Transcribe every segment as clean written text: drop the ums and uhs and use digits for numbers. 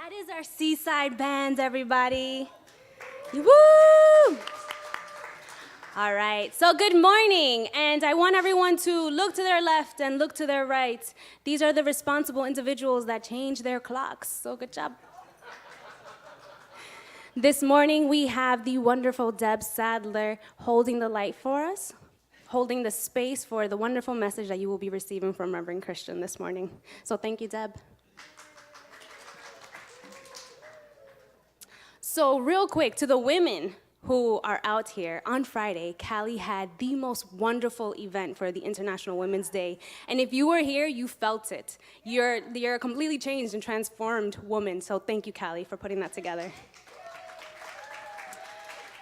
That is our Seaside Band, everybody. Woo! All right, so good morning, and I want everyone to look to their left and look to their right. These are the responsible individuals that change their clocks, so good job. This morning, we have the wonderful Deb Sadler holding the light for us, holding the space for the wonderful message that you will be receiving from Reverend Christian this morning. So thank you, Deb. So real quick, to the women who are out here, on Friday, Cali had the most wonderful event for the International Women's Day. And if you were here, you felt it. You're a completely changed and transformed woman. So thank you, Cali, for putting that together.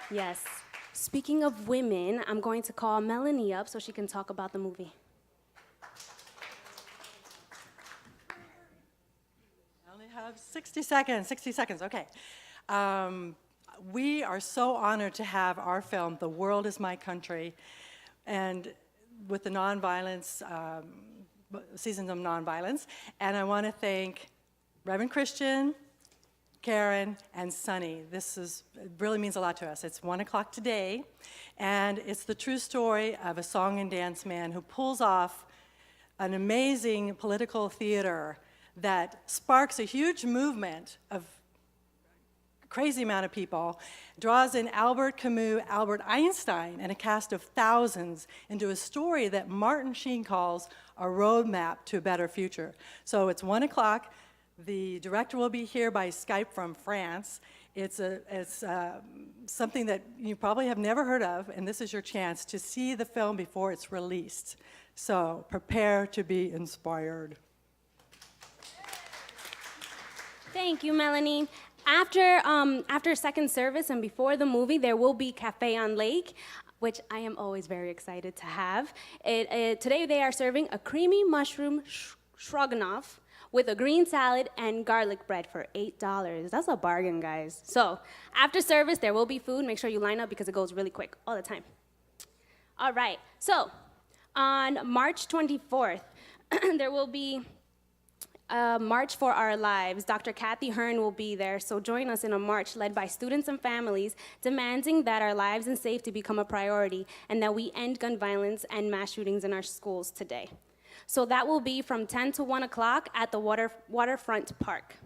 Yes. Speaking of women, I'm going to call Melanie up so she can talk about the movie. I only have 60 seconds, okay. We are so honored to have our film, The World is My Country, and with the nonviolence, seasons of nonviolence. And I want to thank Reverend Christian, Karen, and Sunny. It really means a lot to us. It's 1 o'clock today, and it's the true story of a song and dance man who pulls off an amazing political theater that sparks a huge movement of crazy amount of people, draws in Albert Camus, Albert Einstein, and a cast of thousands into a story that Martin Sheen calls a roadmap to a better future. So it's 1 o'clock. The director will be here by Skype from France. It's something that you probably have never heard of, and this is your chance to see the film before it's released. So prepare to be inspired. Thank you, Melanie. After second service and before the movie, there will be Cafe on Lake, which I am always very excited to have. Today they are serving a creamy mushroom stroganoff with a green salad and garlic bread for $8. That's a bargain, guys. So after service, there will be food. Make sure you line up because it goes really quick all the time. All right, so on March 24th, there will be March for Our Lives. Dr. Kathy Hearn will be there, so join us in a march led by students and families demanding that our lives and safety become a priority and that we end gun violence and mass shootings in our schools today. So that will be from 10 to 1 o'clock at the Waterfront Park.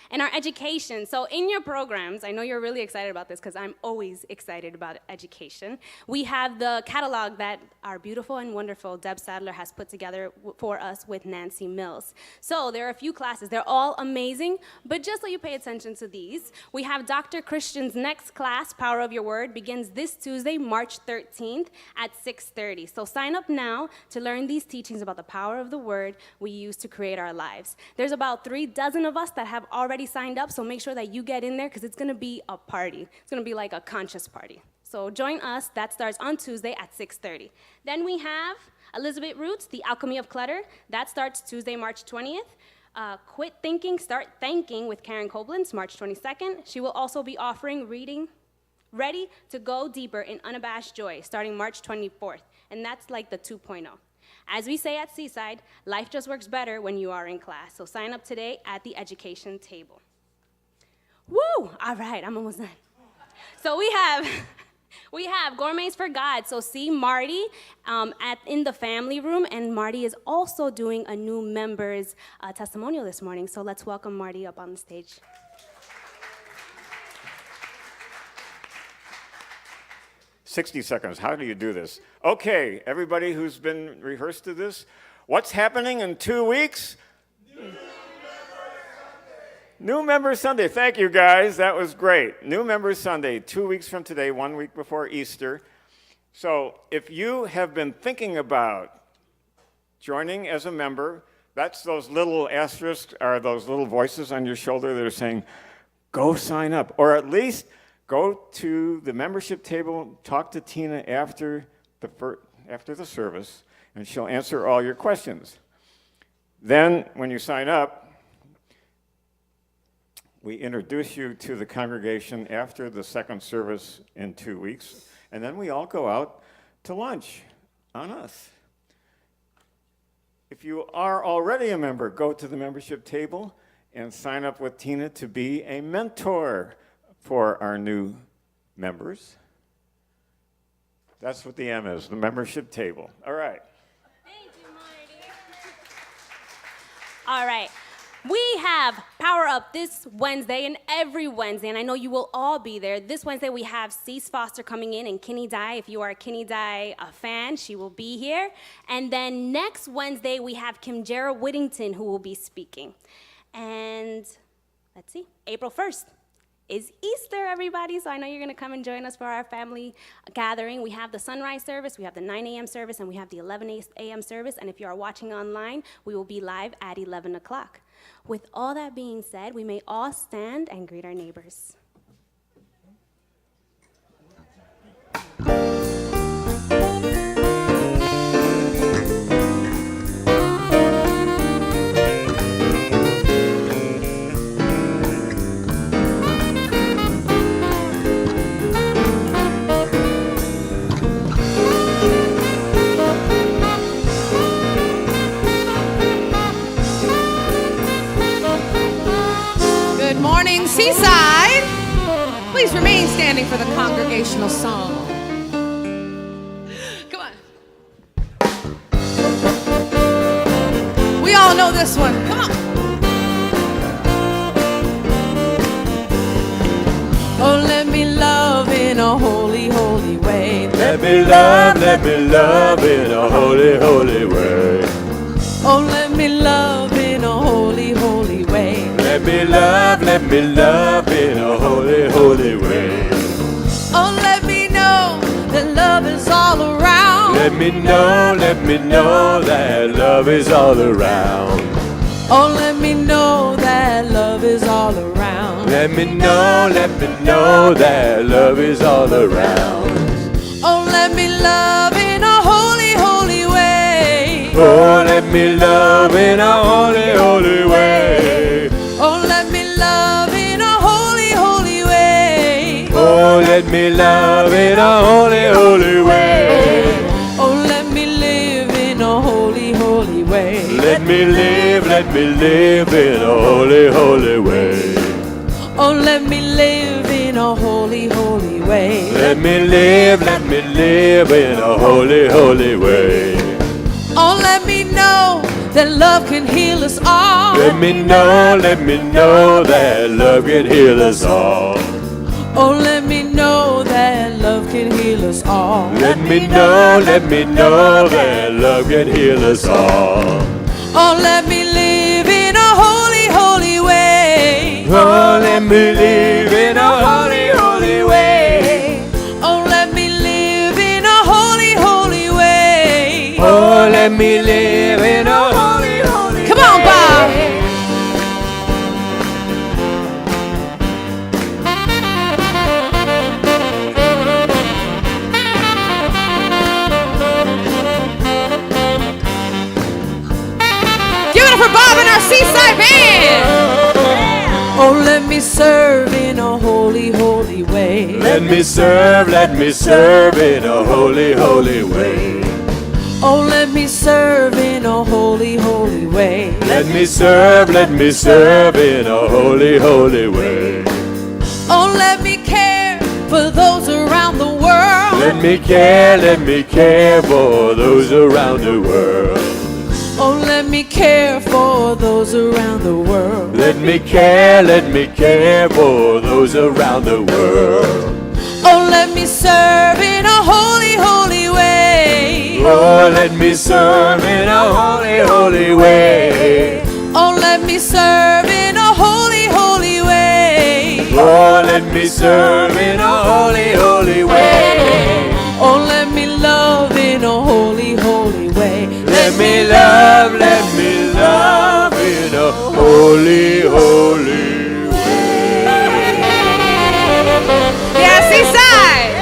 And our education, so in your programs, I know you're really excited about this because I'm always excited about education. We have the catalog that our beautiful and wonderful Deb Sadler has put together for us with Nancy Mills. So there are a few classes. They're all amazing, but just so you pay attention to these, we have Dr. Christian's next class, Power of Your Word, begins this Tuesday, March 13th at 6:30. So sign up now to learn these teachings about the power of the word we use to create our lives. There's about 36 of us that have already signed up, so make sure that you get in there because it's going to be a party. It's going to be like a conscious party. So join us. That starts on Tuesday at 6:30. Then we have Elizabeth Roots, The Alchemy of Clutter. That starts Tuesday, March 20th. Quit Thinking, Start Thanking with Karen Koblenz, March 22nd. She will also be offering reading Ready to Go Deeper in Unabashed Joy, starting March 24th. And that's like the 2.0. As we say at Seaside, life just works better when you are in class. So sign up today at the education table. Woo! All right, I'm almost done. So we have Gourmets for God. So see Marty in the family room, and Marty is also doing a new member's testimonial this morning. So let's welcome Marty up on the stage. 60 seconds. How do you do this? Okay, everybody who's been rehearsed to this, what's happening in 2 weeks? New Member Sunday. Thank you, guys. That was great. New Member Sunday, 2 weeks from today, 1 week before Easter. So if you have been thinking about joining as a member, that's those little asterisks or those little voices on your shoulder that are saying, go sign up, or at least go to the membership table, talk to Tina after the service, and she'll answer all your questions. Then, when you sign up, we introduce you to the congregation after the second service in 2 weeks, and then we all go out to lunch on us. If you are already a member, go to the membership table and sign up with Tina to be a mentor for our new members. That's what the M is, the membership table. All right. Thank you, Marty. All right. We have Power Up this Wednesday and every Wednesday, and I know you will all be there. This Wednesday, we have Cease Foster coming in and Kinney Dye. If you are a Kinney Dye fan, she will be here. And then next Wednesday, we have Kim Jara Whittington, who will be speaking. And let's see, April 1st is Easter, everybody. So I know you're going to come and join us for our family gathering. We have the sunrise service, we have the 9 a.m. service, and we have the 11 a.m. service. And if you are watching online, we will be live at 11 o'clock. With all that being said, we may all stand and greet our neighbors. Good morning, Seaside. Please remain standing for the congregational song. Come on. We all know this one. Come on. Oh, let me love in a holy, holy way. Let me love in a holy, holy way. Oh, let me love in a holy, holy way. Let me love in a holy, holy way. Oh, let me know that love is all around. Let me know that love is all around. Oh, let me know that love is all around. Let me know that love is all around. Oh, let me love in a holy, holy way. Oh, let me love in a holy, holy way. Oh, let me love in a holy, holy way. Oh, let me love in a holy, holy way. Oh, let me live in a holy, holy way. Let me live in a holy, holy way. Oh, let me live in a holy, holy way. Let me live in a holy, holy way. Oh, let me know that love can heal us all. Let me know that love can heal us all. Oh, let me know that love can heal us all. Let me know that love can heal us all. Oh, let me live in a holy, holy way. Oh, let me live in a holy, holy way. Oh, let me live in a holy, holy way. Oh, let me live in a holy, holy way. Come on, Bob. Give it up for Bob and our Seaside Band. Oh, let me serve in a holy, holy way. Let me serve in a holy, holy way. Oh, let me serve in a holy, holy way. Let me serve in a holy, holy way. Oh, let me care for those around the world. Let me care for those around the world. Oh, let me care for those around the world. Let me care for those around the world. Oh, let me serve in a holy, holy way. Oh, let me serve in a holy, holy way. Oh, let me serve in a holy, holy way. Oh, let me serve in a holy, holy way. Oh, let me love in a holy, holy way. Let me love in a holy, holy way. Yeah, Seaside.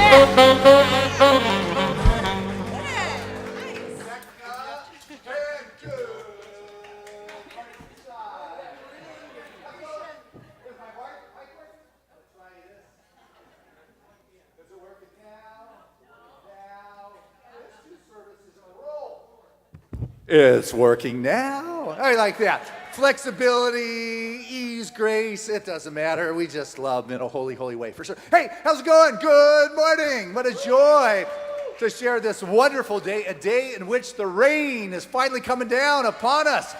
It's working now. I like that. flexibility, ease, grace, it doesn't matter. We just love in a holy, holy way, for sure. Hey, how's it going? Good morning. What a joy to share this wonderful day, a day in which the rain is finally coming down upon us.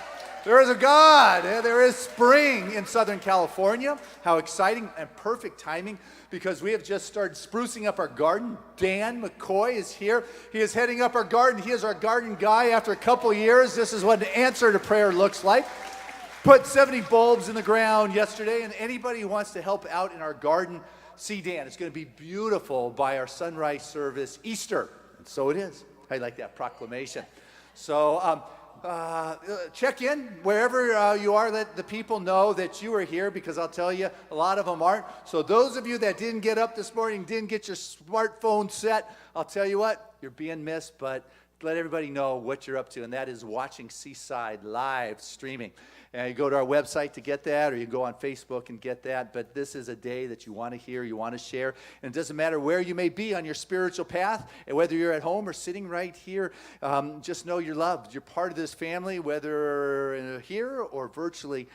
There is a God. There is spring in Southern California. How exciting and perfect timing, because we have just started sprucing up our garden. Dan McCoy is here. He is heading up our garden. He is our garden guy. After a couple years, this is what an answer to prayer looks like. Put 70 bulbs in the ground yesterday, and anybody who wants to help out in our garden, see Dan. It's going to be beautiful by our sunrise service Easter. And so it is. I like that proclamation. So check in wherever you are. Let the people know that you are here, because I'll tell you, a lot of them aren't. So those of you that didn't get up this morning, didn't get your smartphone set, I'll tell you what, you're being missed, but let everybody know what you're up to, and that is watching Seaside live streaming. And you go to our website to get that, or you go on Facebook and get that. But this is a day that you want to hear, you want to share. And it doesn't matter where you may be on your spiritual path, and whether you're at home or sitting right here, just know you're loved. You're part of this family, whether here or virtually.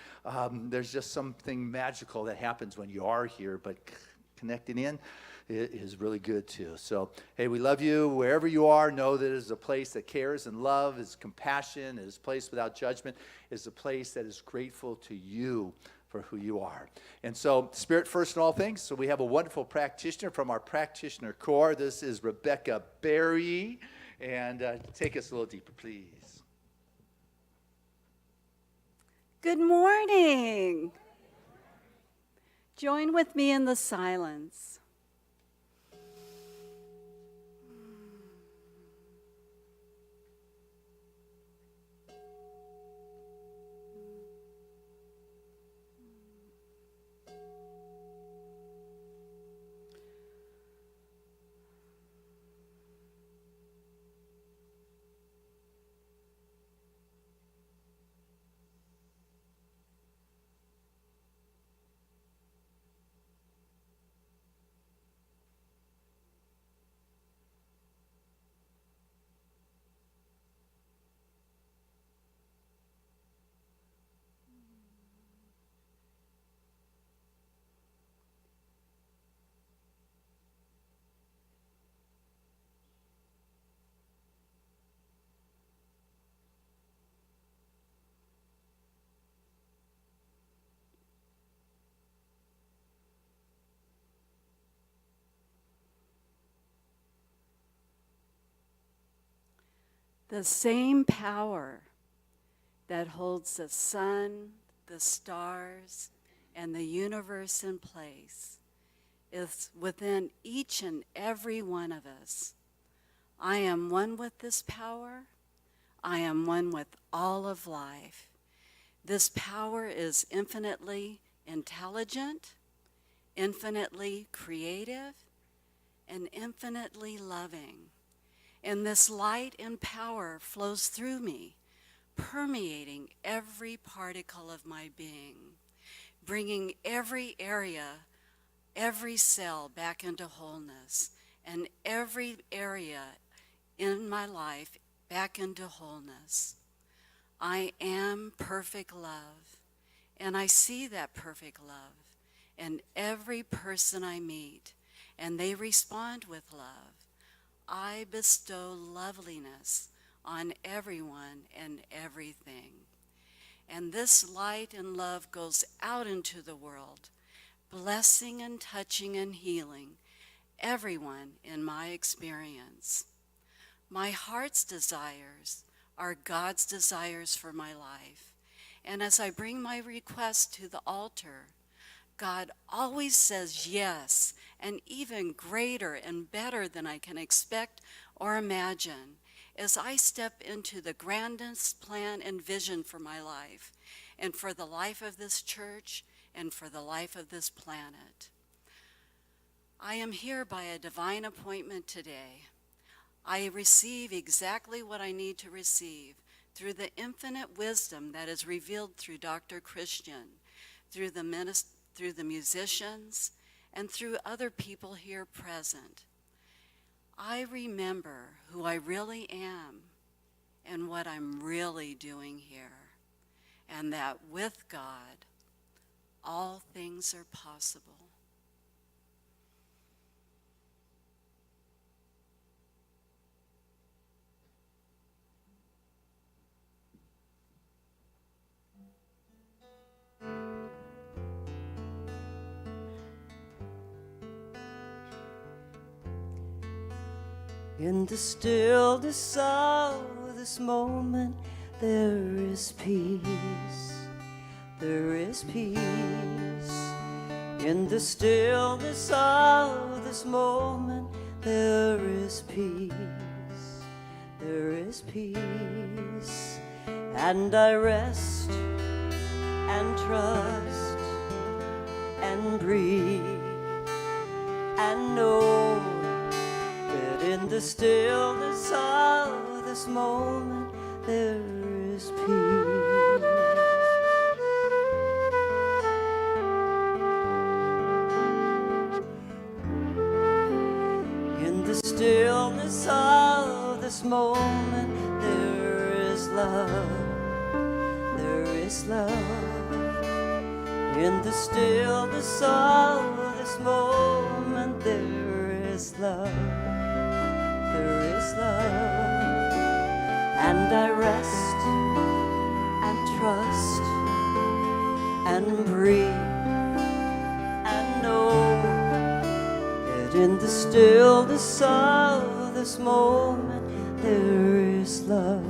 There's just something magical that happens when you are here, but connecting in, it is really good too. So, hey, we love you. Wherever you are, know that it is a place that cares and love, is compassion, is a place without judgment, is a place that is grateful to you for who you are. And so, Spirit first in all things. So we have a wonderful practitioner from our practitioner corps. This is Rebecca Berry. And take us a little deeper, please. Good morning. Join with me in the silence. The same power that holds the sun, the stars, and the universe in place is within each and every one of us. I am one with this power. I am one with all of life. This power is infinitely intelligent, infinitely creative, and infinitely loving. And this light and power flows through me, permeating every particle of my being, bringing every area, every cell back into wholeness, and every area in my life back into wholeness. I am perfect love, and I see that perfect love in every person I meet, and they respond with love. I bestow loveliness on everyone and everything. And this light and love goes out into the world, blessing and touching and healing everyone in my experience. My heart's desires are God's desires for my life. And as I bring my request to the altar, God always says yes, and even greater and better than I can expect or imagine, as I step into the grandest plan and vision for my life, and for the life of this church, and for the life of this planet. I am here by a divine appointment today. I receive exactly what I need to receive through the infinite wisdom that is revealed through Dr. Christian, through the musicians, and through other people here present. I remember who I really am and what I'm really doing here. and that with God, all things are possible. In the stillness of this moment, there is peace. There is peace. In the stillness of this moment, there is peace. There is peace. And I rest and trust and breathe and know that in the stillness of this moment there is peace. In the stillness of this moment there is love. There is love. In the stillness of this moment there is love. There is love, and I rest and trust and breathe and know that in the stillness of this moment there is love.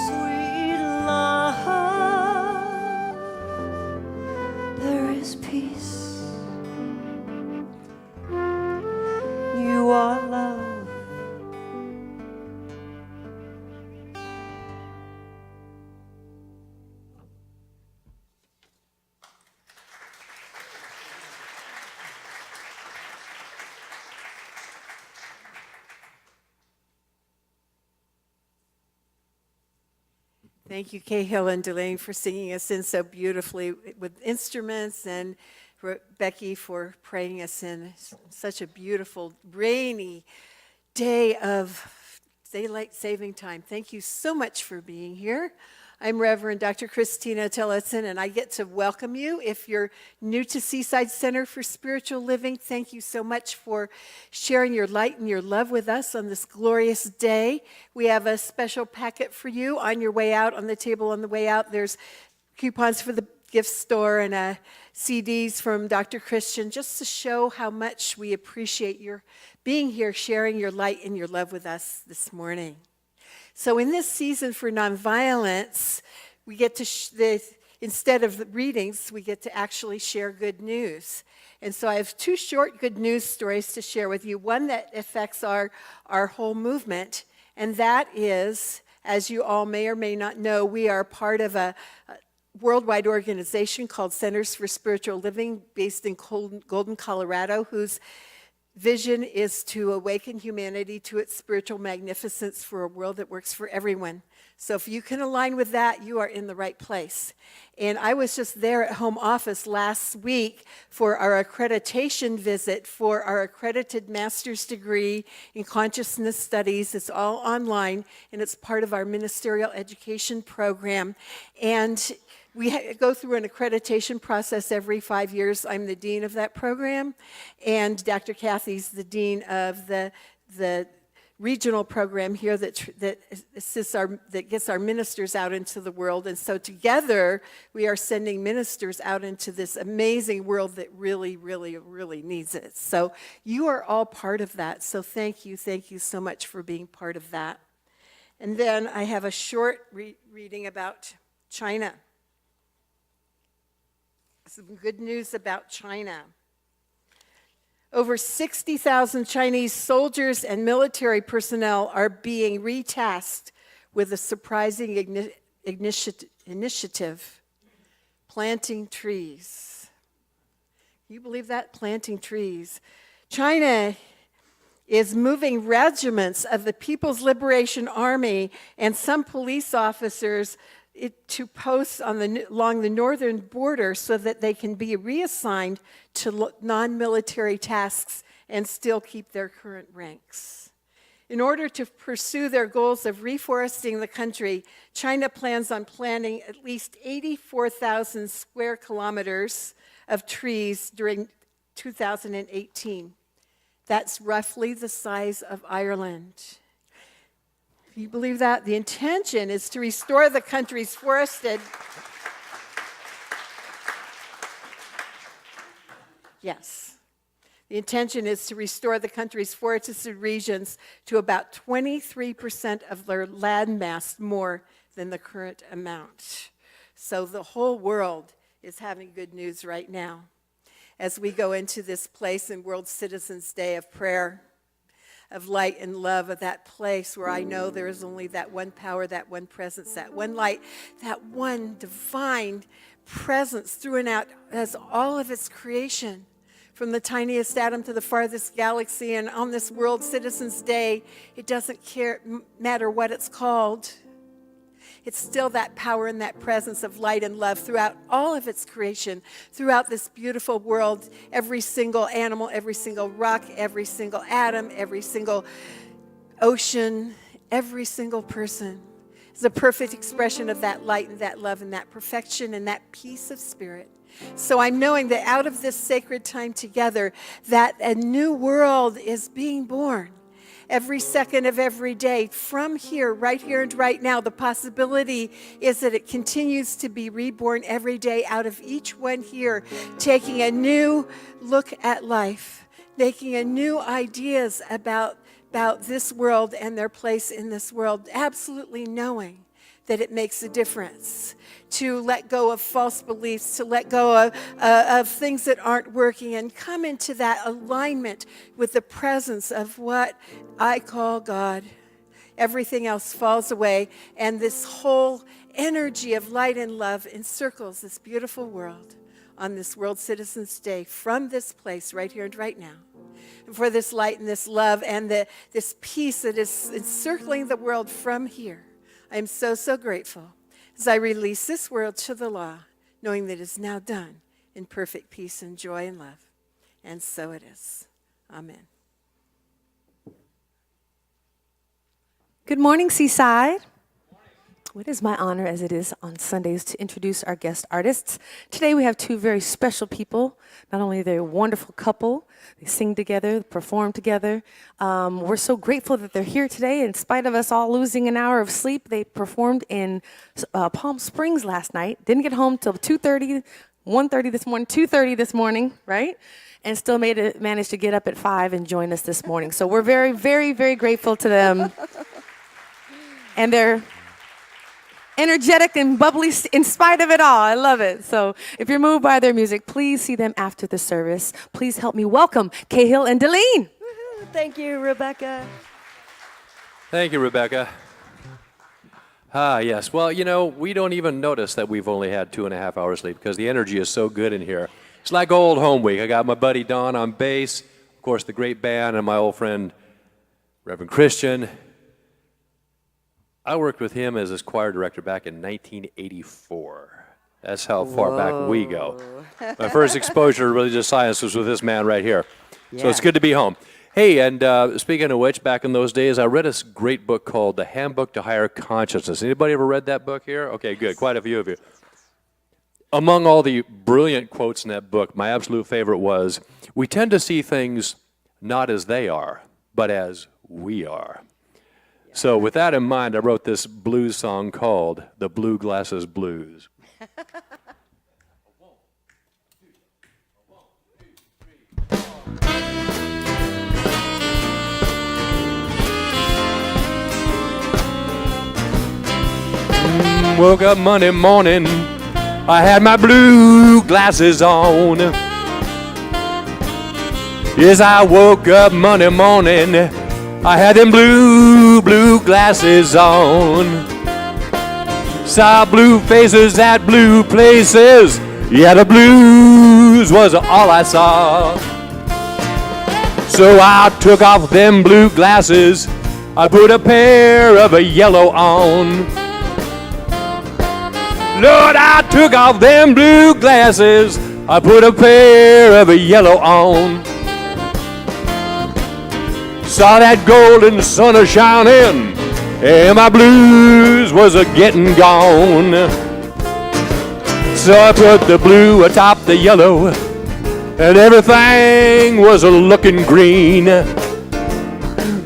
Sweet love, there is peace. You are love. Thank you, Cahill and Delane, for singing us in so beautifully with instruments, and Becky for praying us in. Such a beautiful, rainy day of daylight saving time. Thank you so much for being here. I'm Reverend Dr. Christina Tillotson, and I get to welcome you. If you're new to Seaside Center for Spiritual Living, thank you so much for sharing your light and your love with us on this glorious day. We have a special packet for you on your way out. On the table on the way out, there's coupons for the gift store and CDs from Dr. Christian, just to show how much we appreciate your being here, sharing your light and your love with us this morning. So in this season for nonviolence, we get to, instead of the readings, we get to actually share good news. And so I have two short good news stories to share with you. One that affects our whole movement, and that is, as you all may or may not know, we are part of a worldwide organization called Centers for Spiritual Living, based in Golden, Colorado, whose vision is to awaken humanity to its spiritual magnificence for a world that works for everyone. So if you can align with that, you are in the right place. And I was just there at home office last week for our accreditation visit for our accredited master's degree in consciousness studies. It's all online, and it's part of our ministerial education program. And we go through an accreditation process every 5 years. I'm the dean of that program, and Dr. Kathy's the dean of the regional program here that gets our ministers out into the world. And so together, we are sending ministers out into this amazing world that really, really, really needs it. So you are all part of that. So thank you so much for being part of that. And then I have a short reading about China. Some good news about China. Over 60,000 Chinese soldiers and military personnel are being retasked with a surprising initiative, planting trees. Can you believe that? Planting trees. China is moving regiments of the People's Liberation Army and some police officers to posts along the northern border so that they can be reassigned to non-military tasks and still keep their current ranks. In order to pursue their goals of reforesting the country, China plans on planting at least 84,000 square kilometers of trees during 2018. That's roughly the size of Ireland. Can you believe that? The intention is to restore the country's forested. Yes. The intention is to restore the country's forested regions to about 23% of their land mass more than the current amount. So the whole world is having good news right now as we go into this place in World Citizens Day of prayer, of light and love, of that place where I know there is only that one power, that one presence, that one light, that one divine presence through and out as all of its creation, from the tiniest atom to the farthest galaxy. And on this World Citizens Day, it doesn't matter what it's called. It's still that power and that presence of light and love throughout all of its creation, throughout this beautiful world. Every single animal, every single rock, every single atom, every single ocean, every single person is a perfect expression of that light and that love and that perfection and that peace of spirit. So I'm knowing that out of this sacred time together, that a new world is being born. Every second of every day, from here, right here and right now, the possibility is that it continues to be reborn every day out of each one here, taking a new look at life, making a new ideas about this world and their place in this world, absolutely knowing that it makes a difference, to let go of false beliefs, to let go of things that aren't working and come into that alignment with the presence of what I call God. Everything else falls away, and this whole energy of light and love encircles this beautiful world on this World Citizens Day from this place right here and right now. And for this light and this love and this peace that is encircling the world from here, I am so, so grateful as I release this world to the law, knowing that it is now done in perfect peace and joy and love. And so it is. Amen. Good morning, Seaside. It is my honor, as it is on Sundays, to introduce our guest artists. Today we have two very special people. Not only are they a wonderful couple, they sing together, perform together. We're so grateful that they're here today. In spite of us all losing an hour of sleep, they performed in Palm Springs last night. Didn't get home till 2:30, 1:30 this morning, 2:30 this morning, right? And still managed to get up at 5 and join us this morning. So we're very, very, very grateful to them. And they're energetic and bubbly in spite of it all. I love it. So if you're moved by their music, please see them after the service. Please help me welcome Cahill and Delene. Thank you, Rebecca. Thank you, Rebecca. Yes. Well, you know, we don't even notice that we've only had 2.5 hours sleep because the energy is so good in here. It's like old home week. I got my buddy Don on bass, of course, the great band, and my old friend, Reverend Christian. I worked with him as his choir director back in 1984. That's how far back we go. My first exposure to religious science was with this man right here. So it's good to be home. Hey, and speaking of which, back in those days, I read a great book called The Handbook to Higher Consciousness. Anybody ever read that book here? Okay, good. Quite a few of you. Among all the brilliant quotes in that book, my absolute favorite was, "We tend to see things not as they are, but as we are." So with that in mind, I wrote this blues song called The Blue Glasses Blues. Woke up Monday morning, I had my blue glasses on. Yes, I woke up Monday morning, I had them blue glasses on. Saw blue faces at blue places. Yeah, the blues was all I saw. So I took off them blue glasses. I put a pair of yellow on. Lord, I took off them blue glasses. I put a pair of yellow on. Saw that golden sun a shining, and my blues was a getting gone. So I put the blue atop the yellow, and everything was a looking green.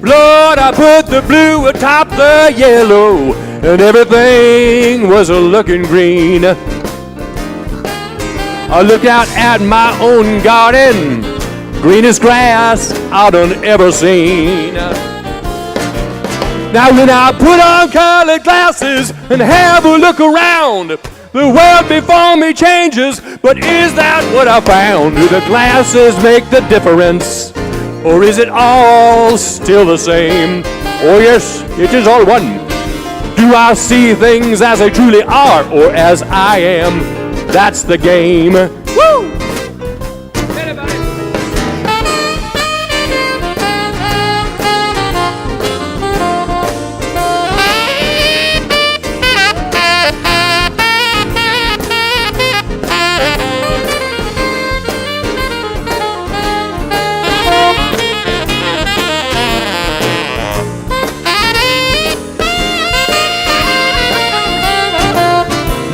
Lord, I put the blue atop the yellow, and everything was a looking green. I looked out at my own garden, greenest grass I done ever seen. Now when I put on colored glasses and have a look around, the world before me changes, but is that what I found? Do the glasses make the difference, or is it all still the same? Oh yes, it is all one. Do I see things as they truly are, or as I am? That's the game. Woo!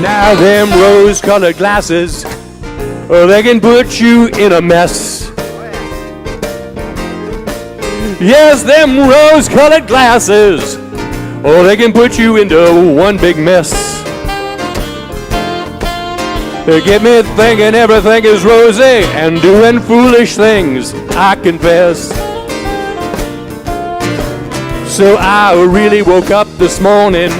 Now them rose-colored glasses, they can put you in a mess. Yes, them rose-colored glasses, they can put you into one big mess. They get me thinking everything is rosy and doing foolish things, I confess. So I really woke up this morning,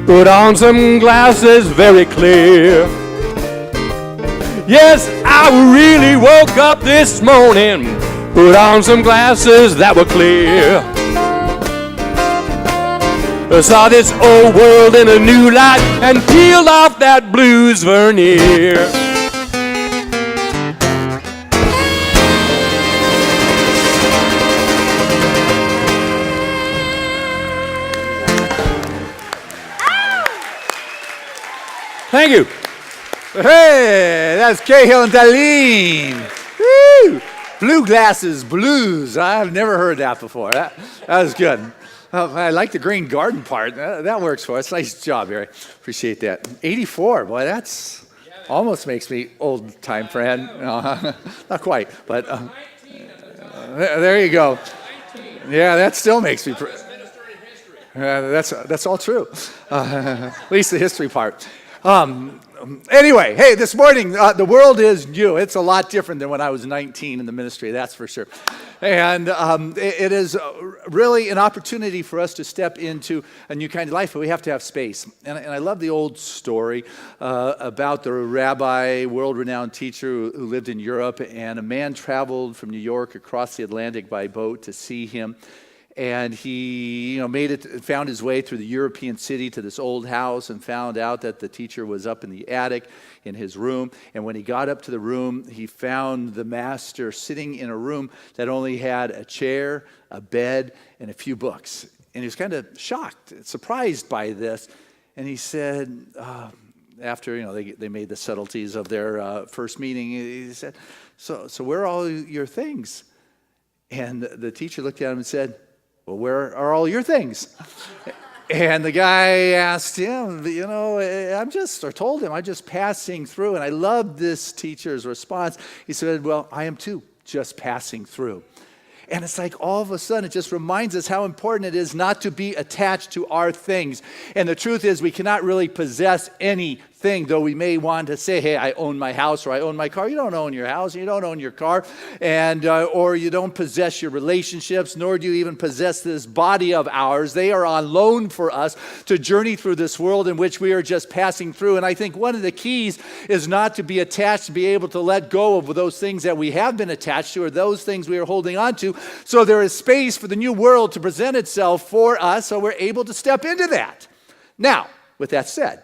put on some glasses very clear. Yes, I really woke up this morning, put on some glasses that were clear. I saw this old world in a new light and peeled off that blues veneer. Thank you. Hey, that's Cahill and Darlene. Woo! Blue glasses, blues. I've never heard that before. That was good. I like the green garden part. That works for us. Nice job, Harry. Appreciate that. 84, boy, that's almost makes me old time friend. No, not quite, but there you go. Yeah, that still makes me. That's all true. At least the history part. Anyway, hey, this morning, the world is new. It's a lot different than when I was 19 in the ministry, that's for sure. And it is really an opportunity for us to step into a new kind of life, but we have to have space. And I love the old story about the rabbi, world-renowned teacher who lived in Europe, and a man traveled from New York across the Atlantic by boat to see him. And he, found his way through the European city to this old house and found out that the teacher was up in the attic in his room. And when he got up to the room, he found the master sitting in a room that only had a chair, a bed, and a few books. And he was kind of shocked, surprised by this. And he said, after, they made the subtleties of their first meeting, he said, so where are all your things? And the teacher looked at him and said, well, where are all your things? And the guy asked him, I'm just passing through. And I love this teacher's response. He said, well, I am too, just passing through. And it's like all of a sudden it just reminds us how important it is not to be attached to our things. And the truth is we cannot really possess anything, though we may want to say, hey, I own my house or I own my car. You don't own your house, you don't own your car, and or you don't possess your relationships, nor do you even possess this body of ours. They are on loan for us to journey through this world in which we are just passing through. And I think one of the keys is not to be attached, to be able to let go of those things that we have been attached to or those things we are holding on to. So there is space for the new world to present itself for us so we're able to step into that. Now, with that said,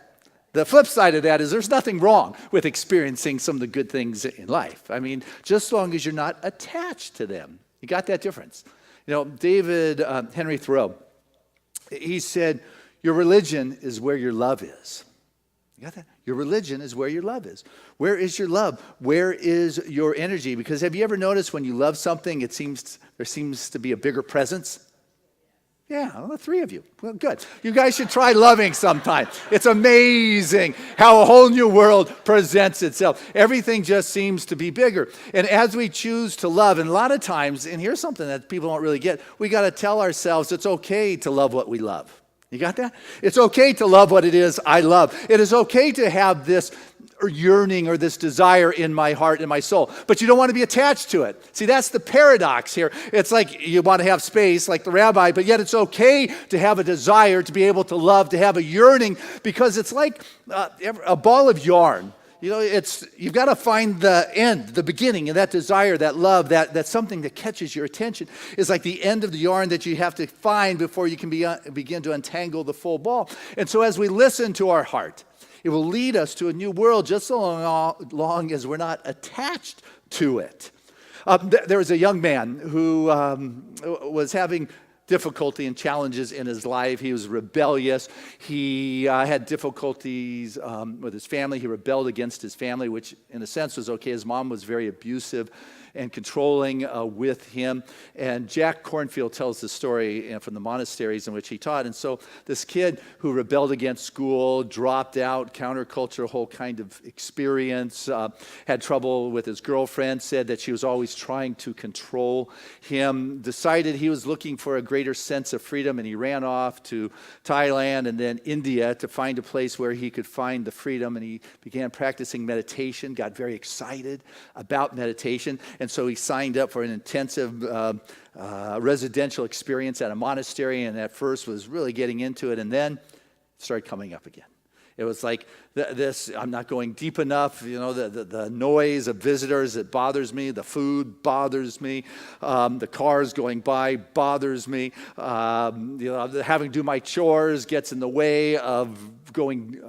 the flip side of that is there's nothing wrong with experiencing some of the good things in life. I mean, just as long as you're not attached to them. You got that difference? David Henry Thoreau, he said, your religion is where your love is. You got that? Your religion is where your love is. Where is your love? Where is your energy? Because have you ever noticed when you love something, there seems to be a bigger presence? Yeah, well, the three of you. Well, good. You guys should try loving sometime. It's amazing how a whole new world presents itself. Everything just seems to be bigger. And as we choose to love, and a lot of times, and here's something that people don't really get, we got to tell ourselves it's okay to love what we love. You got that? It's okay to love what it is I love. It is okay to have this yearning or this desire in my heart and my soul, but you don't want to be attached to it. See, that's the paradox here. It's like you want to have space like the rabbi, but yet it's okay to have a desire, to be able to love, to have a yearning, because it's like a ball of yarn. You know, you've got to find the end, the beginning, and that desire, that love, that's something that catches your attention is like the end of the yarn that you have to find before you can begin to untangle the full ball. And so as we listen to our heart, it will lead us to a new world just so long as we're not attached to it. There was a young man who was having difficulty and challenges in his life. He was rebellious. He had difficulties with his family. He rebelled against his family, which in a sense was okay. His mom was very abusive and controlling with him. And Jack Cornfield tells the story from the monasteries in which he taught. And so this kid who rebelled against school, dropped out, counterculture, whole kind of experience, had trouble with his girlfriend, said that she was always trying to control him, decided he was looking for a greater sense of freedom, and he ran off to Thailand and then India to find a place where he could find the freedom. And he began practicing meditation, got very excited about meditation. And so he signed up for an intensive residential experience at a monastery, and at first was really getting into it, and then started coming up again. It was like this, I'm not going deep enough, you know, the noise of visitors, it bothers me, the food bothers me, the cars going by bothers me, you know, having to do my chores gets in the way of going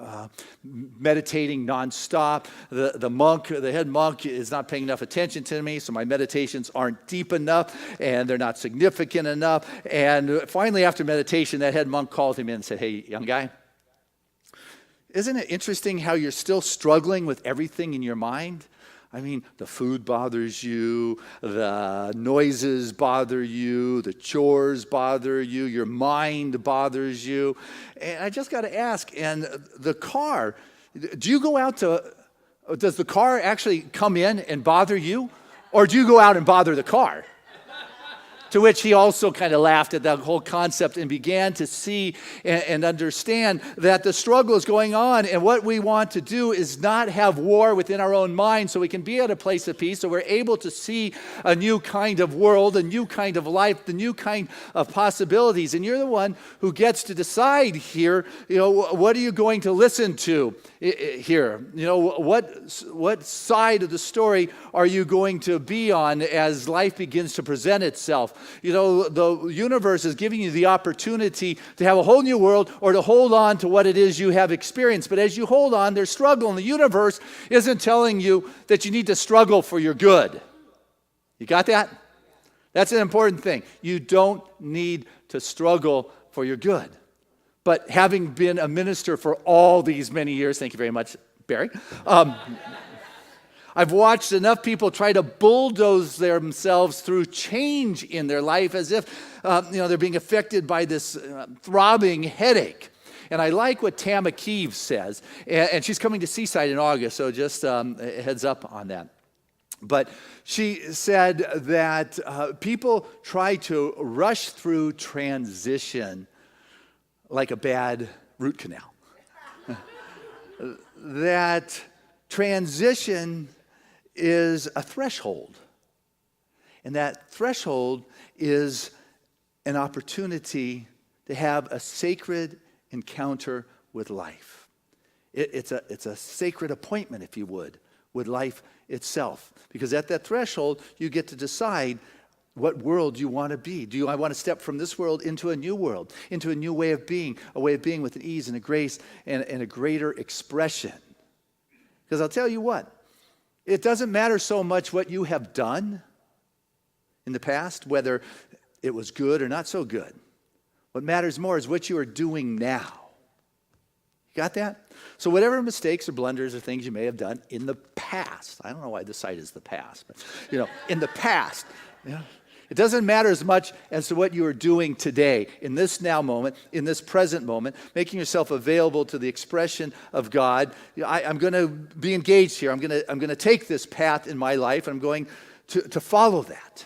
meditating nonstop. The head monk is not paying enough attention to me, so my meditations aren't deep enough and they're not significant enough. And finally, after meditation, that head monk called him in and said, "Hey, young guy, isn't it interesting how you're still struggling with everything in your mind? I mean, the food bothers you, the noises bother you, the chores bother you, your mind bothers you. And I just got to ask, and the car, do you go out does the car actually come in and bother you? Or do you go out and bother the car?" To which he also kind of laughed at that whole concept and began to see and understand that the struggle is going on, and what we want to do is not have war within our own mind so we can be at a place of peace, so we're able to see a new kind of world, a new kind of life, the new kind of possibilities. And you're the one who gets to decide here, you know, what are you going to listen to here? You know, what side of the story are you going to be on as life begins to present itself? You know, the universe is giving you the opportunity to have a whole new world or to hold on to what it is you have experienced. But as you hold on, there's struggle, and the universe isn't telling you that you need to struggle for your good. You got that? That's an important thing. You don't need to struggle for your good. But having been a minister for all these many years, thank you very much, Barry, I've watched enough people try to bulldoze themselves through change in their life as if they're being affected by this throbbing headache. And I like what Tama Keeves says, and she's coming to Seaside in August, so just a heads up on that. But she said that people try to rush through transition like a bad root canal. That transition is a threshold. And that threshold is an opportunity to have a sacred encounter with life. It's a sacred appointment, if you would, with life itself. Because at that threshold, you get to decide what world you want to be. Do I want to step from this world into a new world, into a new way of being, a way of being with an ease and a grace and a greater expression? Because I'll tell you what, it doesn't matter so much what you have done in the past, whether it was good or not so good. What matters more is what you are doing now. Got that? So whatever mistakes or blunders or things you may have done in the past, I don't know why this site is the past, but in the past, it doesn't matter as much as to what you are doing today, in this now moment, in this present moment, making yourself available to the expression of God. I'm going to be engaged here. I'm going to take this path in my life, and I'm going to follow that.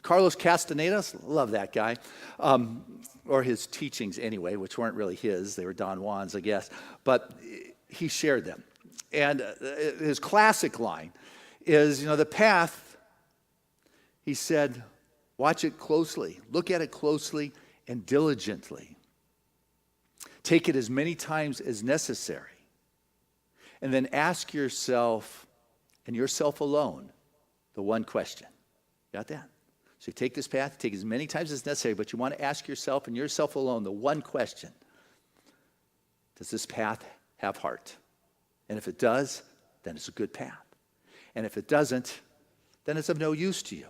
Carlos Castaneda, love that guy. Or his teachings anyway, which weren't really his. They were Don Juan's, I guess. But he shared them. And his classic line is, the path, he said, watch it closely, look at it closely and diligently. Take it as many times as necessary. And then ask yourself, and yourself alone, the one question. Got that? So you take this path, take as many times as necessary, but you want to ask yourself and yourself alone the one question. Does this path have heart? And if it does, then it's a good path. And if it doesn't, then it's of no use to you.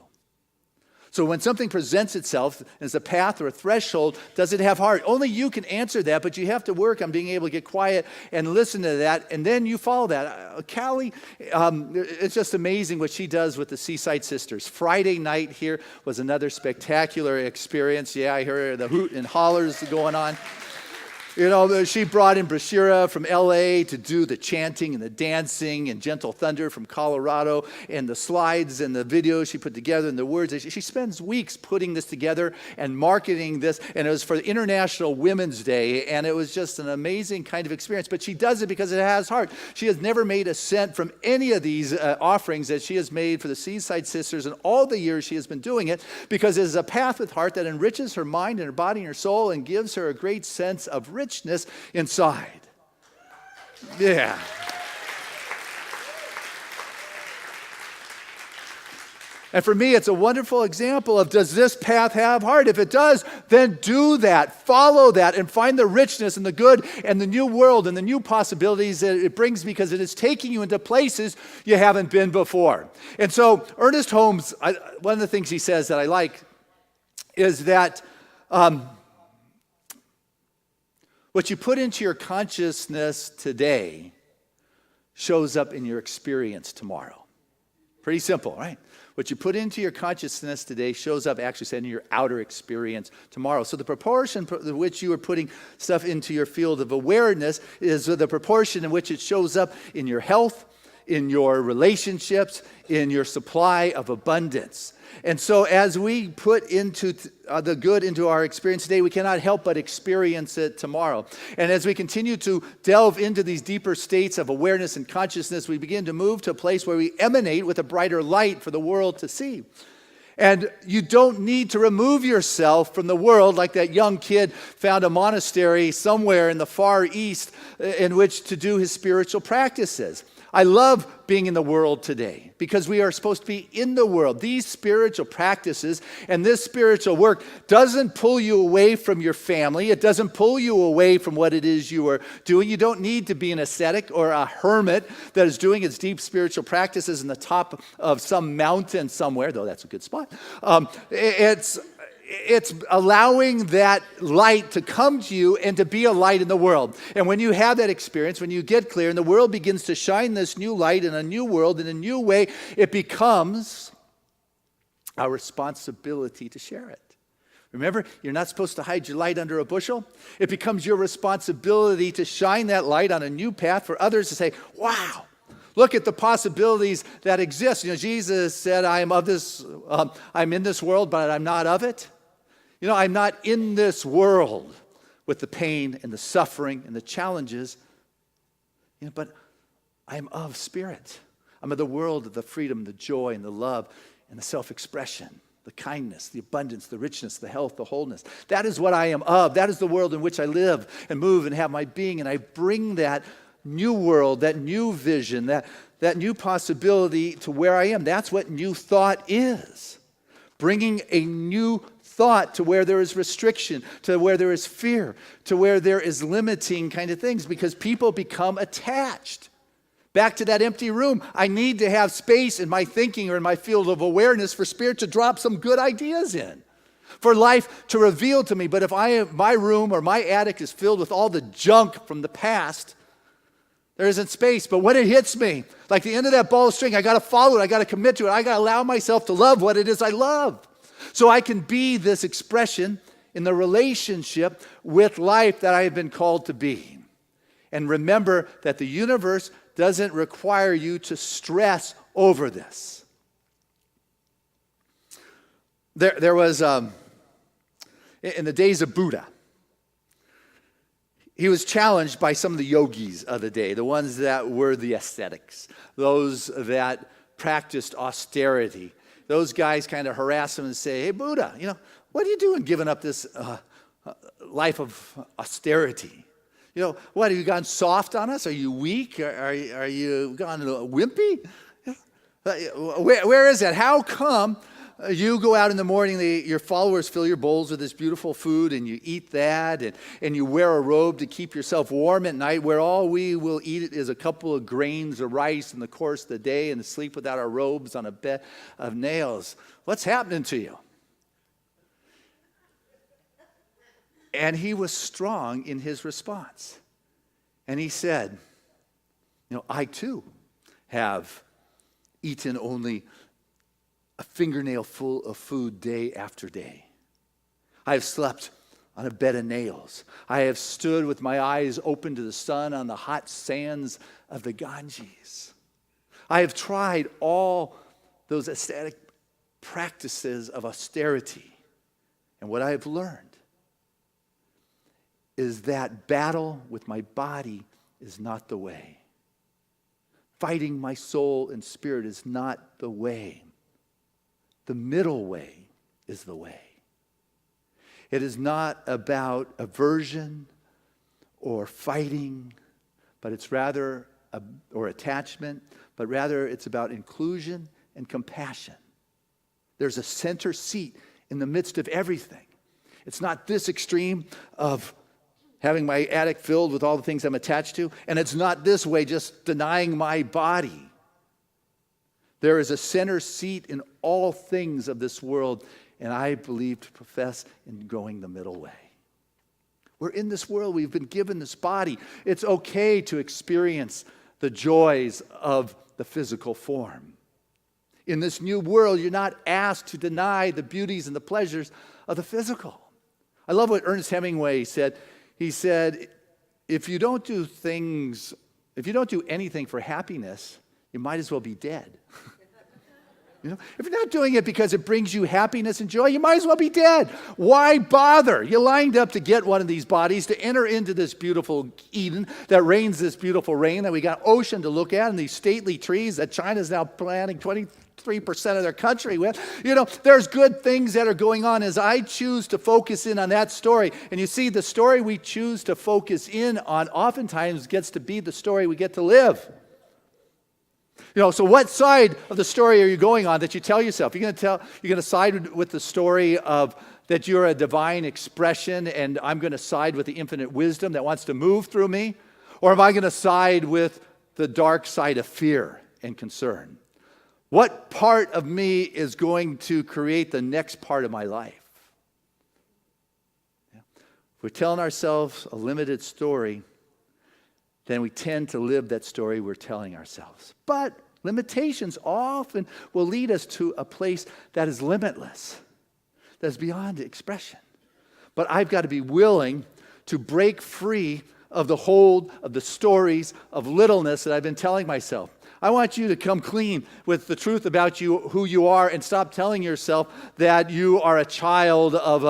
So when something presents itself as a path or a threshold, does it have heart? Only you can answer that, but you have to work on being able to get quiet and listen to that, and then you follow that. Callie, it's just amazing what she does with the Seaside Sisters. Friday night here was another spectacular experience. Yeah, I heard the hoot and hollers going on. She brought in Brashira from LA to do the chanting and the dancing, and Gentle Thunder from Colorado, and the slides and the videos she put together and the words. She spends weeks putting this together and marketing this, and it was for International Women's Day, and it was just an amazing kind of experience. But she does it because it has heart. She has never made a cent from any of these offerings that she has made for the Seaside Sisters in all the years she has been doing it, because it is a path with heart that enriches her mind and her body and her soul and gives her a great sense of richness inside. Yeah. And for me, it's a wonderful example of, does this path have heart? If it does, then do that, follow that, and find the richness and the good and the new world and the new possibilities that it brings, because it is taking you into places you haven't been before. And so Ernest Holmes, one of the things he says that I like is that what you put into your consciousness today shows up in your experience tomorrow. Pretty simple, right? What you put into your consciousness today shows up, actually said, in your outer experience tomorrow. So the proportion in which you are putting stuff into your field of awareness is the proportion in which it shows up in your health, in your relationships, in your supply of abundance. And so as we put into the good into our experience today, we cannot help but experience it tomorrow. And as we continue to delve into these deeper states of awareness and consciousness, we begin to move to a place where we emanate with a brighter light for the world to see. And you don't need to remove yourself from the world like that young kid found a monastery somewhere in the Far East in which to do his spiritual practices. I love being in the world today because we are supposed to be in the world. These spiritual practices and this spiritual work doesn't pull you away from your family. It doesn't pull you away from what it is you are doing. You don't need to be an ascetic or a hermit that is doing its deep spiritual practices in the top of some mountain somewhere, though that's a good spot. It's allowing that light to come to you and to be a light in the world. And when you have that experience, when you get clear and the world begins to shine this new light in a new world, in a new way, it becomes our responsibility to share it. Remember, you're not supposed to hide your light under a bushel. It becomes your responsibility to shine that light on a new path for others to say, wow, look at the possibilities that exist. Jesus said, I'm in this world, but I'm not of it. I'm not in this world with the pain and the suffering and the challenges, but I'm of spirit. I'm of the world of the freedom, the joy, and the love, and the self-expression, the kindness, the abundance, the richness, the health, the wholeness. That is what I am of. That is the world in which I live and move and have my being, and I bring that new world, that new vision, that new possibility to where I am. That's what new thought is. Bringing a new thought to where there is restriction, to where there is fear, to where there is limiting kind of things, because people become attached. Back to that empty room. I need to have space in my thinking or in my field of awareness for Spirit to drop some good ideas in. for life to reveal to me. But if my room or my attic is filled with all the junk from the past, there isn't space. But when it hits me, like the end of that ball of string, I got to follow it. I got to commit to it. I got to allow myself to love what it is I love, so I can be this expression in the relationship with life that I have been called to be. And remember that the universe doesn't require you to stress over this. There was, in the days of Buddha, he was challenged by some of the yogis of the day, the ones that were the ascetics, those that practiced austerity. Those guys kind of harass him and say, "Hey, Buddha, what are you doing giving up this life of austerity? What, have you gone soft on us? Are you weak? Are you gone wimpy? Where is that? How come you go out in the morning, your followers fill your bowls with this beautiful food, and you eat that, and you wear a robe to keep yourself warm at night, where all we will eat is a couple of grains of rice in the course of the day and sleep without our robes on a bed of nails? What's happening to you?" And he was strong in his response. And he said, "I too have eaten only a fingernail full of food day after day. I have slept on a bed of nails. I have stood with my eyes open to the sun on the hot sands of the Ganges. I have tried all those ascetic practices of austerity. And what I have learned is that battle with my body is not the way. Fighting my soul and spirit is not the way. The middle way is the way. It is not about aversion or fighting, but it's rather, or attachment, but rather it's about inclusion and compassion. There's a center seat in the midst of everything. It's not this extreme of having my attic filled with all the things I'm attached to, and it's not this way, just denying my body. There is a center seat in all things of this world, and I believe to profess in going the middle way. We're in this world. We've been given this body. It's okay to experience the joys of the physical form. In this new world, you're not asked to deny the beauties and the pleasures of the physical. I love what Ernest Hemingway said. He said, if you don't do anything for happiness, you might as well be dead. If you're not doing it because it brings you happiness and joy, you might as well be dead. Why bother? You lined up to get one of these bodies, to enter into this beautiful Eden that rains this beautiful rain, that we got ocean to look at, and these stately trees that China's now planting 23% of their country with. There's good things that are going on as I choose to focus in on that story. And you see, the story we choose to focus in on oftentimes gets to be the story we get to live. So what side of the story are you going on that you tell yourself? You're going to side with the story of that you're a divine expression, and I'm going to side with the infinite wisdom that wants to move through me? Or am I going to side with the dark side of fear and concern? What part of me is going to create the next part of my life? If we're telling ourselves a limited story, then we tend to live that story we're telling ourselves. But limitations often will lead us to a place that is limitless, that is beyond expression. But I've got to be willing to break free of the hold of the stories of littleness that I've been telling myself. I want you to come clean with the truth about you, who you are, and stop telling yourself that you are a child of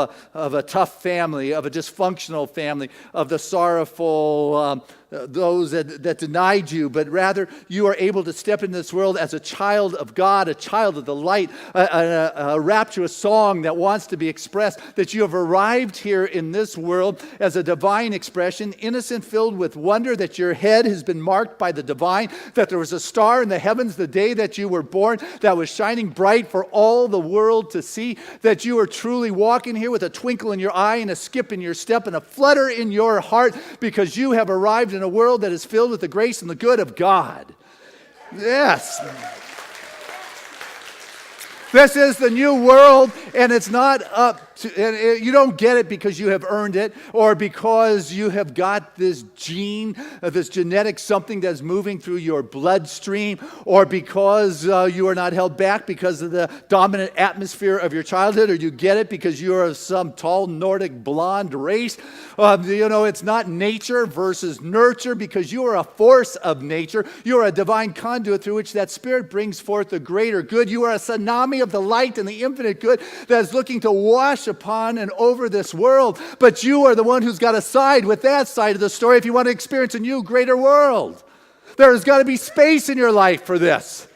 a tough family, of a dysfunctional family, of the sorrowful, those that denied you, but rather you are able to step into this world as a child of God, a child of the light, a rapturous song that wants to be expressed, that you have arrived here in this world as a divine expression, innocent, filled with wonder, that your head has been marked by the divine, that there was a star in the heavens the day that you were born that was shining bright for all the world to see, that you are truly walking here with a twinkle in your eye and a skip in your step and a flutter in your heart, because you have arrived in a world that is filled with the grace and the good of God. Yes. This is the new world, and it's not up to, and you don't get it because you have earned it or because you have got this gene, this genetic something that's moving through your bloodstream, or because you are not held back because of the dominant atmosphere of your childhood, or you get it because you are of some tall Nordic blonde race. It's not nature versus nurture because you are a force of nature. You are a divine conduit through which that spirit brings forth the greater good. You are a tsunami of the light and the infinite good that is looking to wash upon and over this world. But you are the one who's got to side with that side of the story if you want to experience a new, greater world. There's got to be space in your life for this.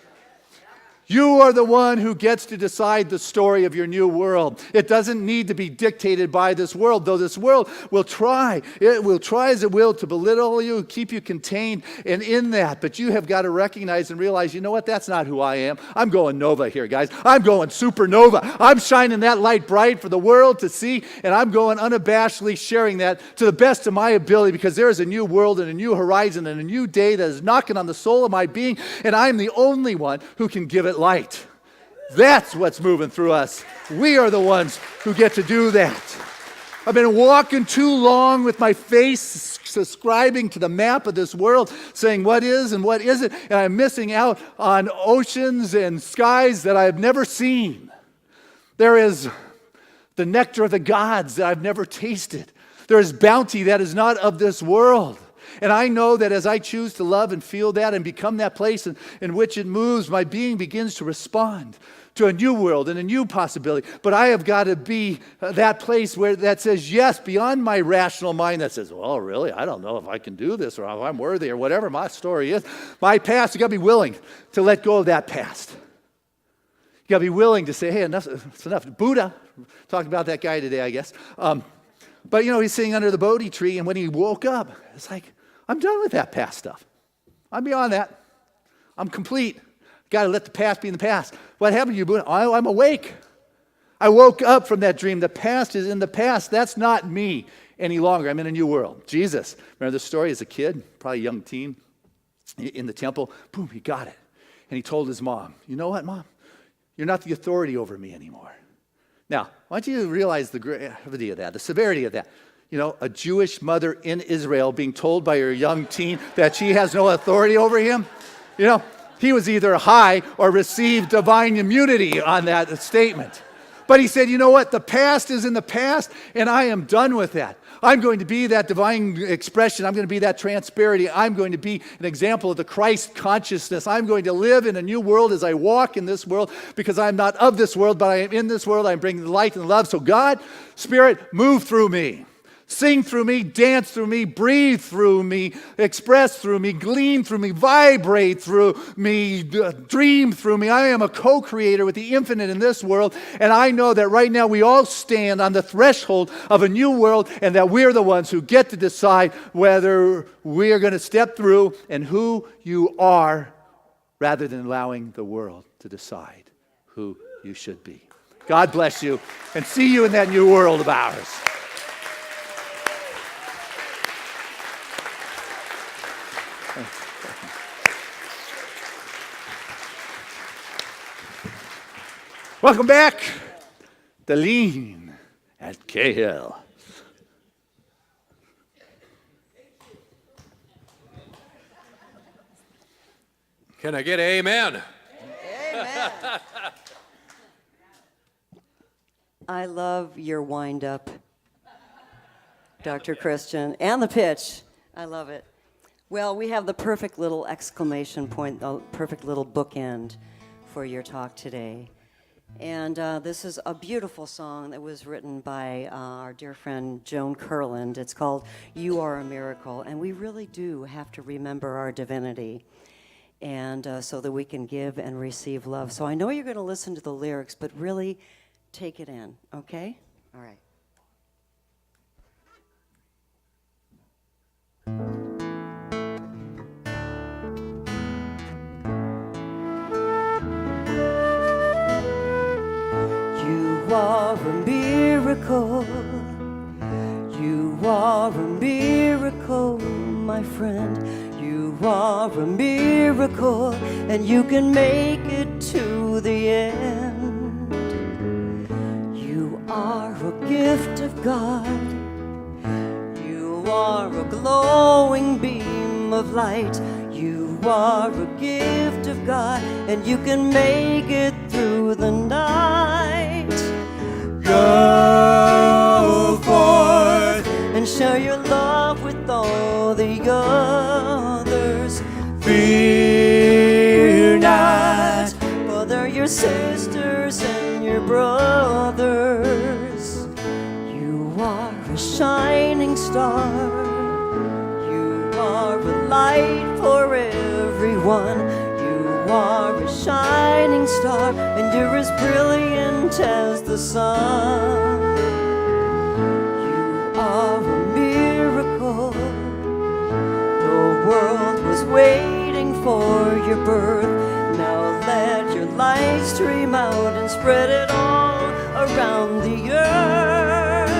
You are the one who gets to decide the story of your new world. It doesn't need to be dictated by this world, though this world will try. It will try as it will to belittle you, keep you contained, and in that. But you have got to recognize and realize, you know what? That's not who I am. I'm going nova here, guys. I'm going supernova. I'm shining that light bright for the world to see, and I'm going unabashedly sharing that to the best of my ability because there is a new world and a new horizon and a new day that is knocking on the soul of my being, and I'm the only one who can give it light. That's what's moving through us. We are the ones who get to do that. I've been walking too long with my face subscribing to the map of this world, saying what is and what isn't, and I'm missing out on oceans and skies that I have never seen. There is the nectar of the gods that I've never tasted. There is bounty that is not of this world. And I know that as I choose to love and feel that and become that place in which it moves, my being begins to respond to a new world and a new possibility. But I have got to be that place where that says yes beyond my rational mind that says, well, really, I don't know if I can do this or if I'm worthy or whatever my story is. My past, you got to be willing to let go of that past. You got to be willing to say, hey, it's enough. Buddha talked about that guy today, I guess. But he's sitting under the Bodhi tree, and when he woke up, it's like, I'm done with that past stuff. I'm beyond that. I'm complete. Got to let the past be in the past. What happened to you, Buddha? I'm awake. I woke up from that dream. The past is in the past. That's not me any longer. I'm in a new world. Jesus, remember the story as a kid, probably a young teen, in the temple? Boom, he got it. And he told his mom, you know what, Mom? You're not the authority over me anymore. Now, I want you to realize the gravity of that, the severity of that. A Jewish mother in Israel being told by her young teen that she has no authority over him. He was either high or received divine immunity on that statement. But he said, you know what? The past is in the past, and I am done with that. I'm going to be that divine expression. I'm going to be that transparency. I'm going to be an example of the Christ consciousness. I'm going to live in a new world as I walk in this world because I'm not of this world, but I am in this world. I'm bringing the light and love. So God, Spirit, move through me. Sing through me, dance through me, breathe through me, express through me, gleam through me, vibrate through me, dream through me. I am a co-creator with the infinite in this world, and I know that right now we all stand on the threshold of a new world, and that we're the ones who get to decide whether we are going to step through and who you are, rather than allowing the world to decide who you should be. God bless you, and see you in that new world of ours. Welcome back to Lean at Cahill. Can I get amen? Amen. I love your wind-up, Dr. Christian, and the pitch. I love it. Well, we have the perfect little exclamation point, the perfect little bookend for your talk today. And this is a beautiful song that was written by our dear friend Joan Kurland. It's called You Are a Miracle. And we really do have to remember our divinity, and so that we can give and receive love. So I know you're going to listen to the lyrics, but really take it in, okay? All right. You are a miracle. You are a miracle, my friend. You are a miracle, and you can make it to the end. are a gift of God. You are a glowing beam of light. You are a gift of God, and you can make it through the night. Go forth and share your love with all the others. Fear not, for they're your sisters and your brothers. You are a shining star. You are a light for everyone. You are a shining star, and you're as brilliant as the sun. You are a miracle. The world was waiting for your birth. Now let your light stream out and spread it all around the earth.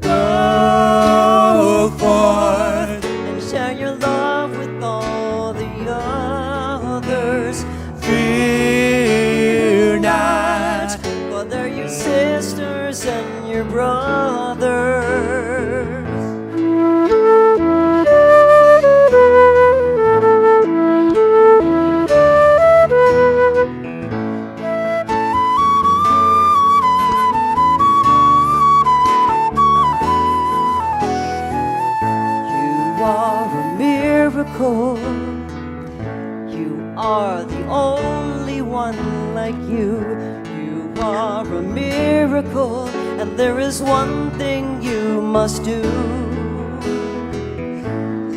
Go forth and share your love with all the others. Fear not, for they're your sisters and your brothers. You are the only one like you. You are a miracle, and there is one thing you must do.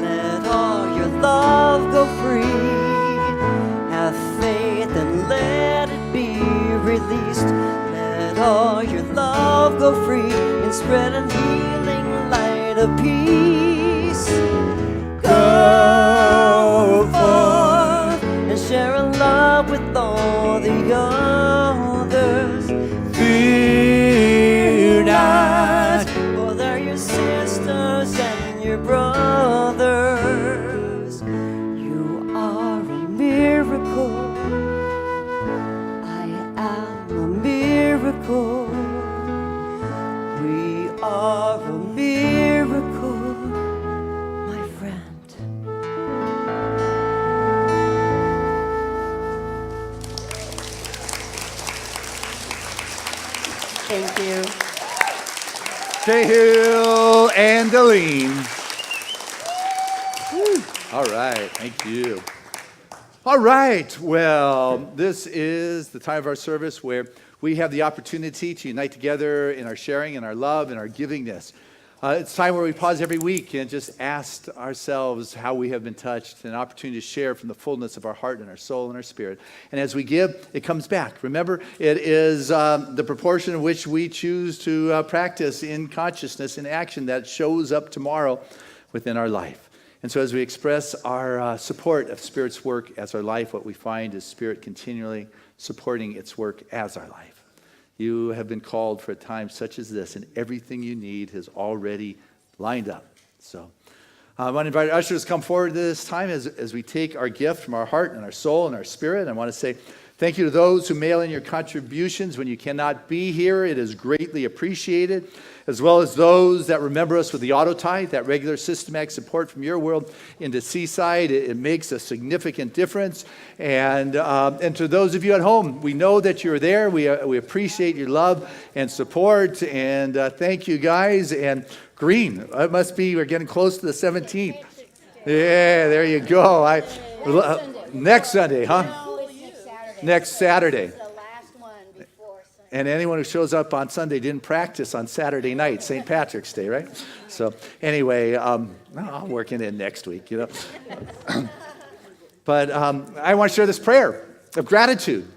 Let all your love go free. Have faith and let it be released. Let all your love go free and spread a healing light of peace. Go forth and share a love with all the others. Fear not, for they're your sisters and your brothers. You are a miracle. I am a miracle. We are a miracle, my friend. Thank you. Cahill and Deline. All right, thank you. All right, well, this is the time of our service where we have the opportunity to unite together in our sharing and our love and our givingness. It's time where we pause every week and just ask ourselves how we have been touched, an opportunity to share from the fullness of our heart and our soul and our spirit. And as we give, it comes back. Remember, it is the proportion in which we choose to practice in consciousness, in action, that shows up tomorrow within our life. And so as we express our support of Spirit's work as our life, what we find is Spirit continually supporting its work as our life. You have been called for a time such as this, and everything you need has already lined up. So I want to invite our ushers to come forward this time as we take our gift from our heart and our soul and our spirit. I want to say thank you to those who mail in your contributions when you cannot be here. It is greatly appreciated, as well as those that remember us with the auto tithe, that regular systematic support from your world into Seaside. It makes a significant difference. And to those of you at home, we know that you're there. We appreciate your love and support. And thank you, guys. And green, it must be, we're getting close to the 17th. Yeah, there you go. Next Sunday, huh? Next Saturday. And anyone who shows up on Sunday didn't practice on Saturday night, St. Patrick's Day, right? So anyway, I'll work it in next week, you know. But I want to share this prayer of gratitude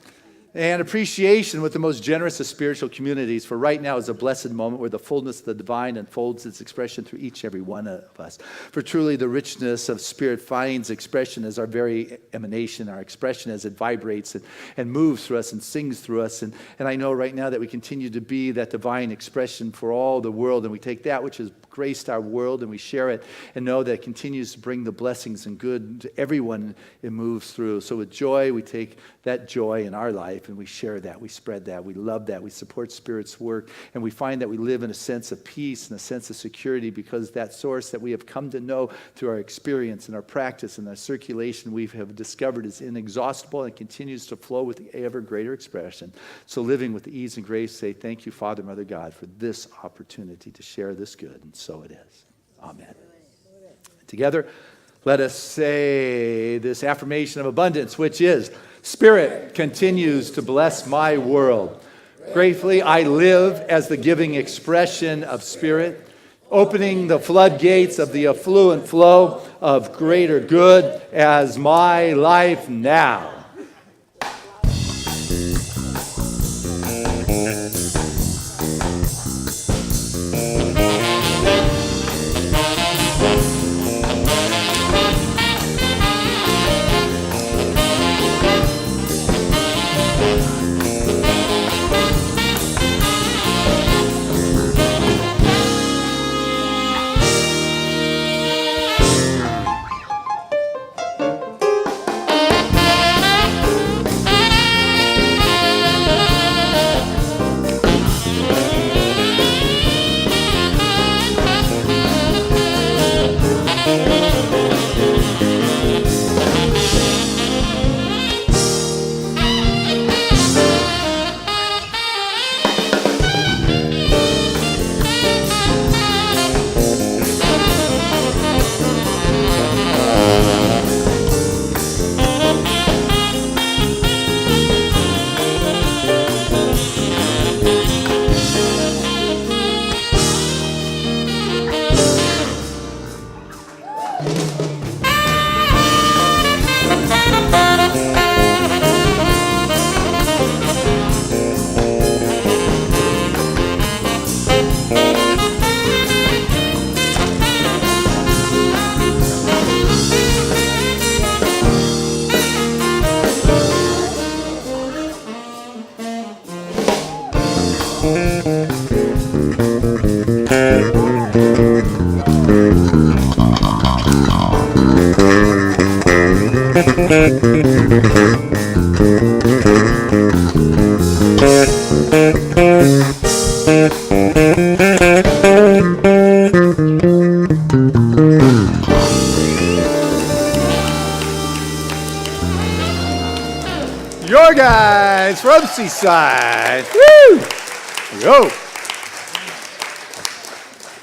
and appreciation with the most generous of spiritual communities, for right now is a blessed moment where the fullness of the divine unfolds its expression through each and every one of us. For truly the richness of Spirit finds expression as our very emanation, our expression as it vibrates and moves through us and sings through us. And I know right now that we continue to be that divine expression for all the world, and we take that which is graced our world, and we share it and know that it continues to bring the blessings and good to everyone it moves through. So with joy, we take that joy in our life and we share that, we spread that, we love that, we support Spirit's work, and we find that we live in a sense of peace and a sense of security because that source that we have come to know through our experience and our practice and our circulation we have discovered is inexhaustible and continues to flow with ever greater expression. So living with ease and grace, say thank you, Father, Mother, God, for this opportunity to share this good, and so it is. Amen. Together, let us say this affirmation of abundance, which is, Spirit continues to bless my world. Gratefully, I live as the giving expression of Spirit, opening the floodgates of the affluent flow of greater good as my life now. Your guys from Seaside. Woo! Yo!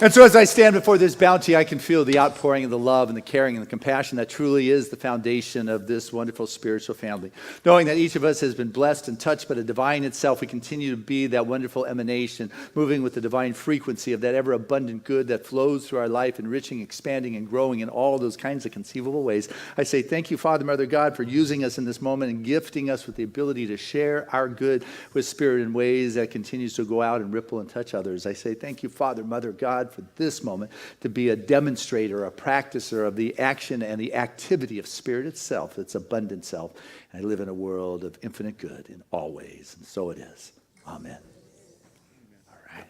And so as I stand before this bounty, I can feel the outpouring of the love and the caring and the compassion that truly is the foundation of this wonderful spiritual family. Knowing that each of us has been blessed and touched by the divine itself, we continue to be that wonderful emanation, moving with the divine frequency of that ever-abundant good that flows through our life, enriching, expanding, and growing in all those kinds of conceivable ways. I say thank you, Father, Mother, God, for using us in this moment and gifting us with the ability to share our good with Spirit in ways that continues to go out and ripple and touch others. I say thank you, Father, Mother, God, for this moment to be a demonstrator, a practicer of the action and the activity of Spirit itself, its abundant self. And I live in a world of infinite good in all ways, and so it is. Amen. All right.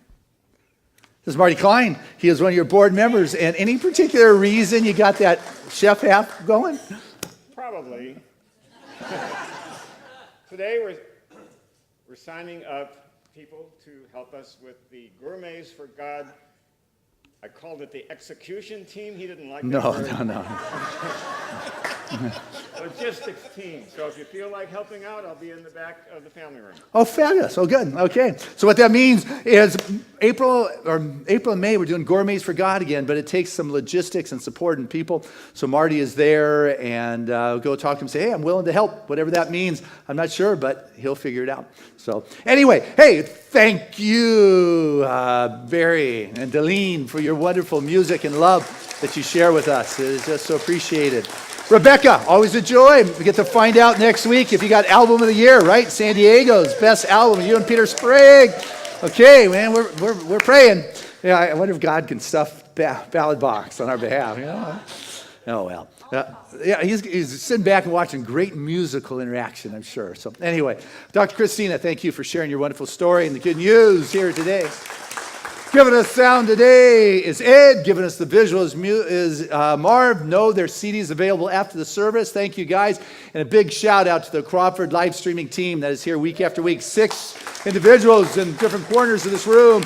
This is Marty Klein. He is one of your board members. And any particular reason you got that chef hat going? Probably. Today we're signing up people to help us with the Gourmets for God. I called it the execution team. He didn't like that word. No. Logistics team. So if you feel like helping out, I'll be in the back of the family room. Oh, fabulous. Oh, good. Okay. So what that means is April and May, we're doing Gourmets for God again, but it takes some logistics and support and people. So Marty is there, and go talk to him and say, hey, I'm willing to help, whatever that means. I'm not sure, but he'll figure it out. So anyway, hey, thank you, Barry and Delene, for your wonderful music and love that you share with us. It is just so appreciated. Rebecca, always a joy. We get to find out next week if you got Album of the Year, right? San Diego's best album, you and Peter Sprague. Okay, man, we're praying. Yeah, I wonder if God can stuff ballot box on our behalf. You know? Oh, well. Yeah, he's sitting back and watching great musical interaction, I'm sure. So anyway, Dr. Christina, thank you for sharing your wonderful story and the good news here today. Giving us sound today is Ed. Giving us the visual is Marv. No, their CDs available after the service. Thank you, guys. And a big shout out to the Crawford live streaming team that is here week after week. 6 individuals in different corners of this room,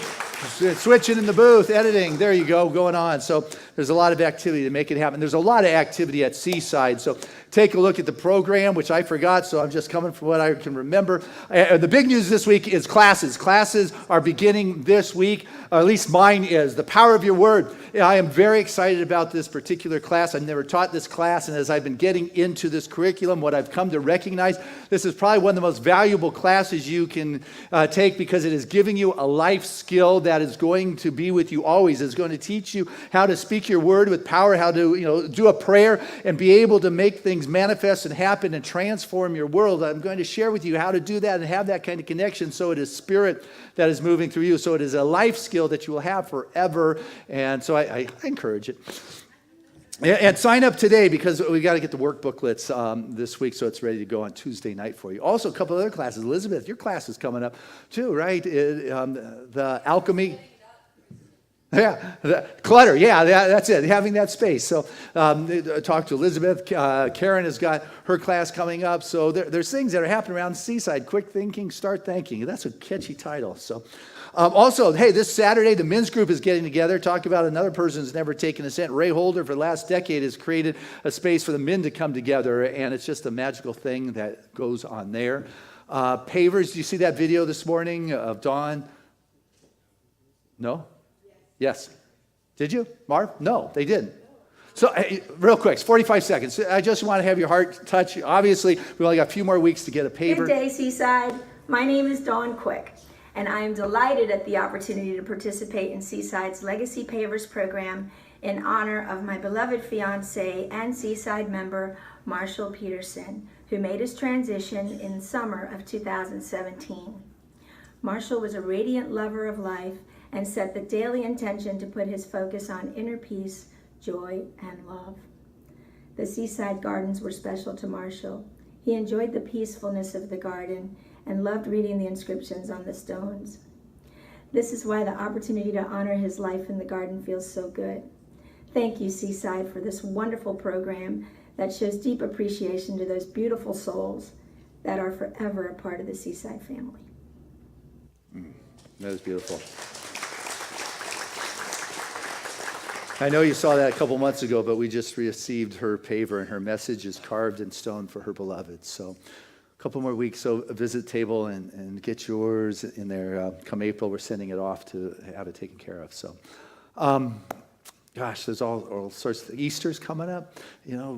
switching in the booth, editing. There you go, going on. So there's a lot of activity to make it happen. There's a lot of activity at Seaside. So take a look at the program, which I forgot, so I'm just coming from what I can remember. The big news this week is classes. Classes are beginning this week, or at least mine is. The Power of Your Word. I am very excited about this particular class. I've never taught this class, and as I've been getting into this curriculum, what I've come to recognize, this is probably one of the most valuable classes you can take because it is giving you a life skill that is going to be with you always. It's going to teach you how to speak your word with power, how to do a prayer and be able to make things manifest and happen and transform your world. I'm going to share with you how to do that and have that kind of connection so it is spirit that is moving through you. So it is a life skill that you will have forever. And so I encourage it. And sign up today because we got to get the work booklets this week so it's ready to go on Tuesday night for you. Also, a couple other classes. Elizabeth, your class is coming up too, right? The alchemy. Yeah, clutter. Yeah, that's it. Having that space. So, talk to Elizabeth. Karen has got her class coming up. So there's things that are happening around Seaside. Quick thinking, start thinking. That's a catchy title. So, also, hey, this Saturday the men's group is getting together. Talk about another person who's never taken a cent. Ray Holder, for the last decade, has created a space for the men to come together, and it's just a magical thing that goes on there. Pavers. Do you see that video this morning of Dawn? No. Yes. Did you, Marv? No, they didn't. So, real quick, it's 45 seconds. I just want to have your heart touch. Obviously, we only got a few more weeks to get a paver. Good day, Seaside. My name is Dawn Quick, and I am delighted at the opportunity to participate in Seaside's Legacy Pavers program in honor of my beloved fiance and Seaside member, Marshall Peterson, who made his transition in summer of 2017. Marshall was a radiant lover of life and set the daily intention to put his focus on inner peace, joy, and love. The Seaside Gardens were special to Marshall. He enjoyed the peacefulness of the garden and loved reading the inscriptions on the stones. This is why the opportunity to honor his life in the garden feels so good. Thank you, Seaside, for this wonderful program that shows deep appreciation to those beautiful souls that are forever a part of the Seaside family. That was beautiful. I know you saw that a couple months ago, but we just received her paver, and her message is carved in stone for her beloved. So a couple more weeks, so visit the table and get yours in there. Come April, we're sending it off to have it taken care of. So, gosh, there's all sorts of Easter's coming up.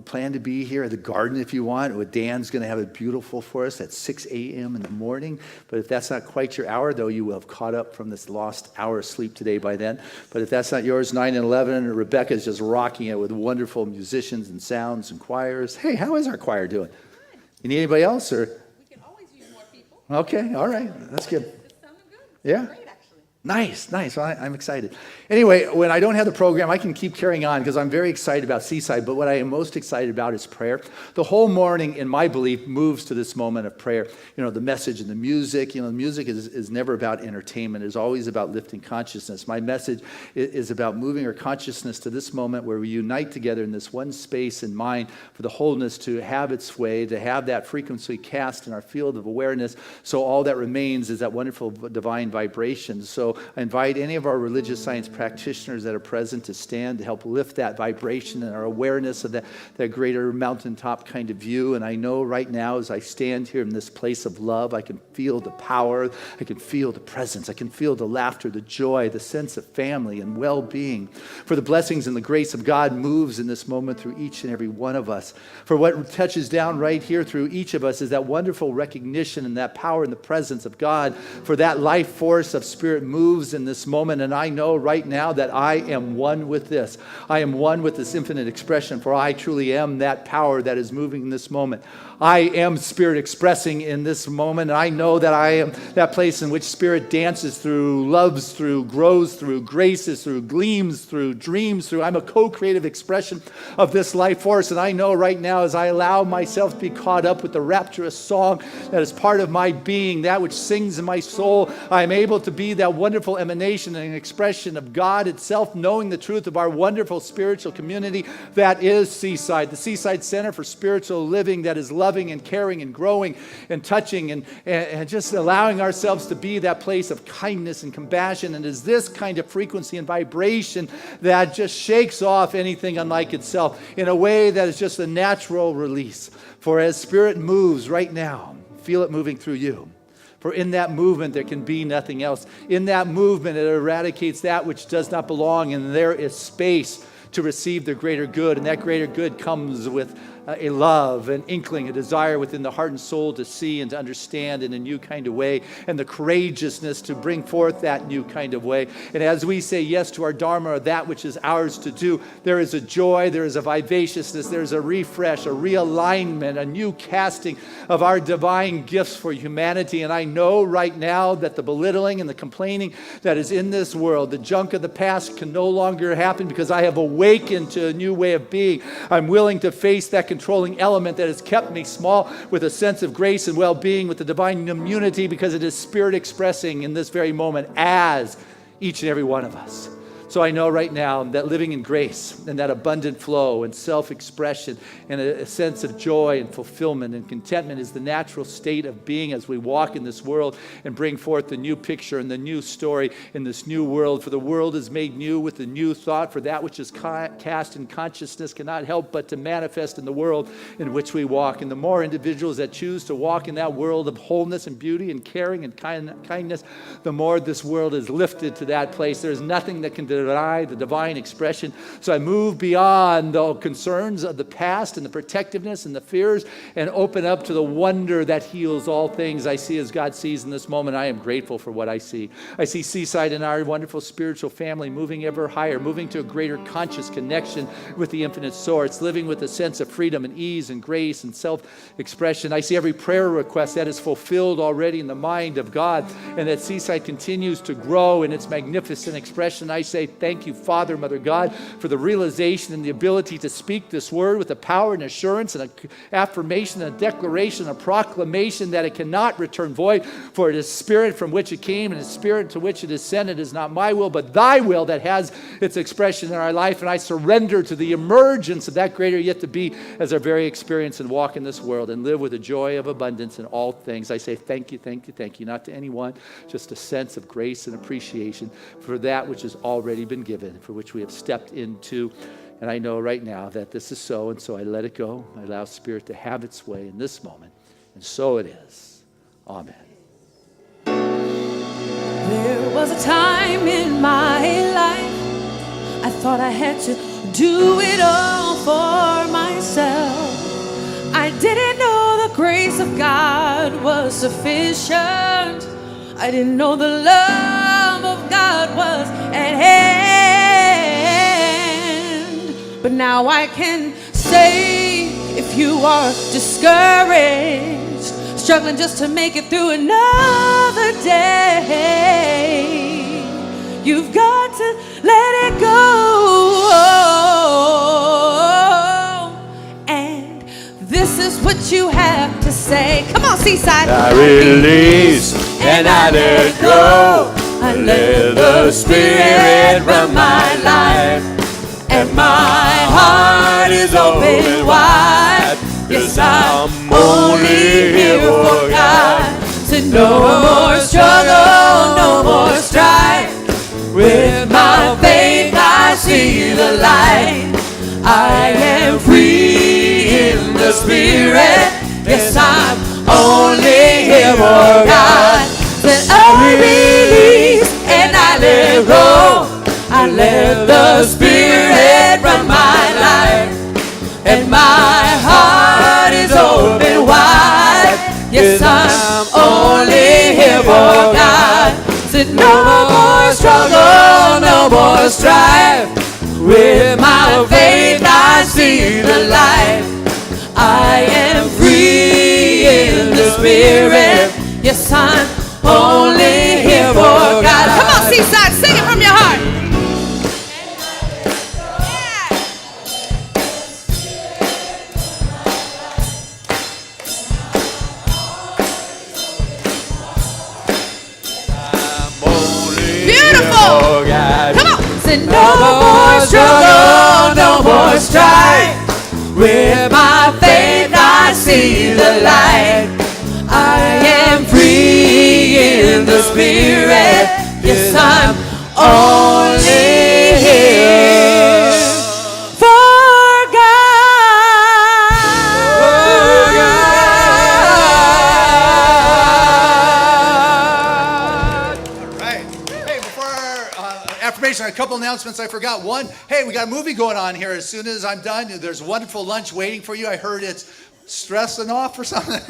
Plan to be here at the garden if you want. Dan's going to have it beautiful for us at 6 a.m. in the morning. But if that's not quite your hour, though, you will have caught up from this lost hour of sleep today by then. But if that's not yours, 9 and 11, Rebecca's just rocking it with wonderful musicians and sounds and choirs. Hey, how is our choir doing? You need anybody else? Or? We can always use more people. Okay, all right. That's good. It's sounding good. Yeah? Great, actually. Nice. Well, I'm excited. Anyway, when I don't have the program, I can keep carrying on because I'm very excited about Seaside, but what I am most excited about is prayer. The whole morning, in my belief, moves to this moment of prayer. The message and the music. The music is never about entertainment. It's always about lifting consciousness. My message is about moving our consciousness to this moment where we unite together in this one space in mind for the wholeness to have its way, to have that frequency cast in our field of awareness, so all that remains is that wonderful divine vibration. So I invite any of our religious science practitioners that are present to stand to help lift that vibration and our awareness of that greater mountaintop kind of view. And I know right now as I stand here in this place of love, I can feel the power, I can feel the presence, I can feel the laughter, the joy, the sense of family and well-being. For the blessings and the grace of God moves in this moment through each and every one of us. For what touches down right here through each of us is that wonderful recognition and that power and the presence of God. For that life force of spirit moves in this moment, and I know right now that I am one with this. I am one with this infinite expression, for I truly am that power that is moving in this moment. I am Spirit expressing in this moment. I know that I am that place in which Spirit dances through, loves through, grows through, graces through, gleams through, dreams through. I'm a co-creative expression of this life force. And I know right now as I allow myself to be caught up with the rapturous song that is part of my being, that which sings in my soul, I'm able to be that one wonderful emanation and expression of God itself, knowing the truth of our wonderful spiritual community that is Seaside, the Seaside Center for Spiritual Living that is loving and caring and growing and touching and just allowing ourselves to be that place of kindness and compassion. And is this kind of frequency and vibration that just shakes off anything unlike itself in a way that is just a natural release. For as Spirit moves right now, feel it moving through you. For in that movement, there can be nothing else. In that movement, it eradicates that which does not belong, and there is space to receive the greater good. And that greater good comes with a love, an inkling, a desire within the heart and soul to see and to understand in a new kind of way, and the courageousness to bring forth that new kind of way. And as we say yes to our Dharma, or that which is ours to do, there is a joy, there is a vivaciousness, there is a refresh, a realignment, a new casting of our divine gifts for humanity. And I know right now that the belittling and the complaining that is in this world, the junk of the past, can no longer happen because I have awakened to a new way of being. I'm willing to face that controlling element that has kept me small with a sense of grace and well-being, with the divine immunity, because it is Spirit expressing in this very moment as each and every one of us. So I know right now that living in grace and that abundant flow and self-expression and a sense of joy and fulfillment and contentment is the natural state of being as we walk in this world and bring forth the new picture and the new story in this new world. For the world is made new with the new thought, for that which is cast in consciousness cannot help but to manifest in the world in which we walk. And the more individuals that choose to walk in that world of wholeness and beauty and caring and kindness, the more this world is lifted to that place. There's nothing that can deny the divine expression. So I move beyond the concerns of the past and the protectiveness and the fears and open up to the wonder that heals all things. I see as God sees in this moment. I am grateful for what I see. I see Seaside and our wonderful spiritual family moving ever higher, moving to a greater conscious connection with the infinite source, living with a sense of freedom and ease and grace and self-expression. I see every prayer request that is fulfilled already in the mind of God, and that Seaside continues to grow in its magnificent expression. I say thank you, Father, Mother God, for the realization and the ability to speak this word with the power and assurance and an affirmation and a declaration, a proclamation that it cannot return void, for it is Spirit from which it came and it is Spirit to which it is sent. It is not my will, but thy will that has its expression in our life. And I surrender to the emergence of that greater yet to be as our very experience and walk in this world and live with a joy of abundance in all things. I say thank you, thank you, thank you, not to anyone, just a sense of grace and appreciation for that which has already been given, for which we have stepped into. And I know right now that this is so, and so I let it go. I allow Spirit to have its way in this moment. And so it is. Amen. There was a time in my life I thought I had to do it all for myself. I didn't know the grace of God was sufficient. I didn't know the love of God was at hand. But now I can say, if you are discouraged, struggling just to make it through another day, you've got to let it go. And this is what you have to say. Come on, Seaside. I release and I let go. I let the Spirit run my life, and my heart is open wide. Yes, I'm only here for God. So no more struggle, no more strife. With my faith I see the light. I am free in the Spirit. Yes, I'm only here for God. Then I release and I let go. I let the Spirit run my life, and my heart is open wide. Yes, I'm only here for God. Said no more struggle, no more strife. With my faith I see the light. I am free in the Spirit. Yes, I'm only here for God. Come on, Seaside, sing it from your heart. Said no more struggle, no more strife. With my faith I see the light. I am free in the Spirit. Yes, I'm only here for God. Right. Hey, before our affirmation, a couple announcements I forgot. One, hey, we got a movie going on here. As soon as I'm done, there's a wonderful lunch waiting for you. I heard it's stressing off or something.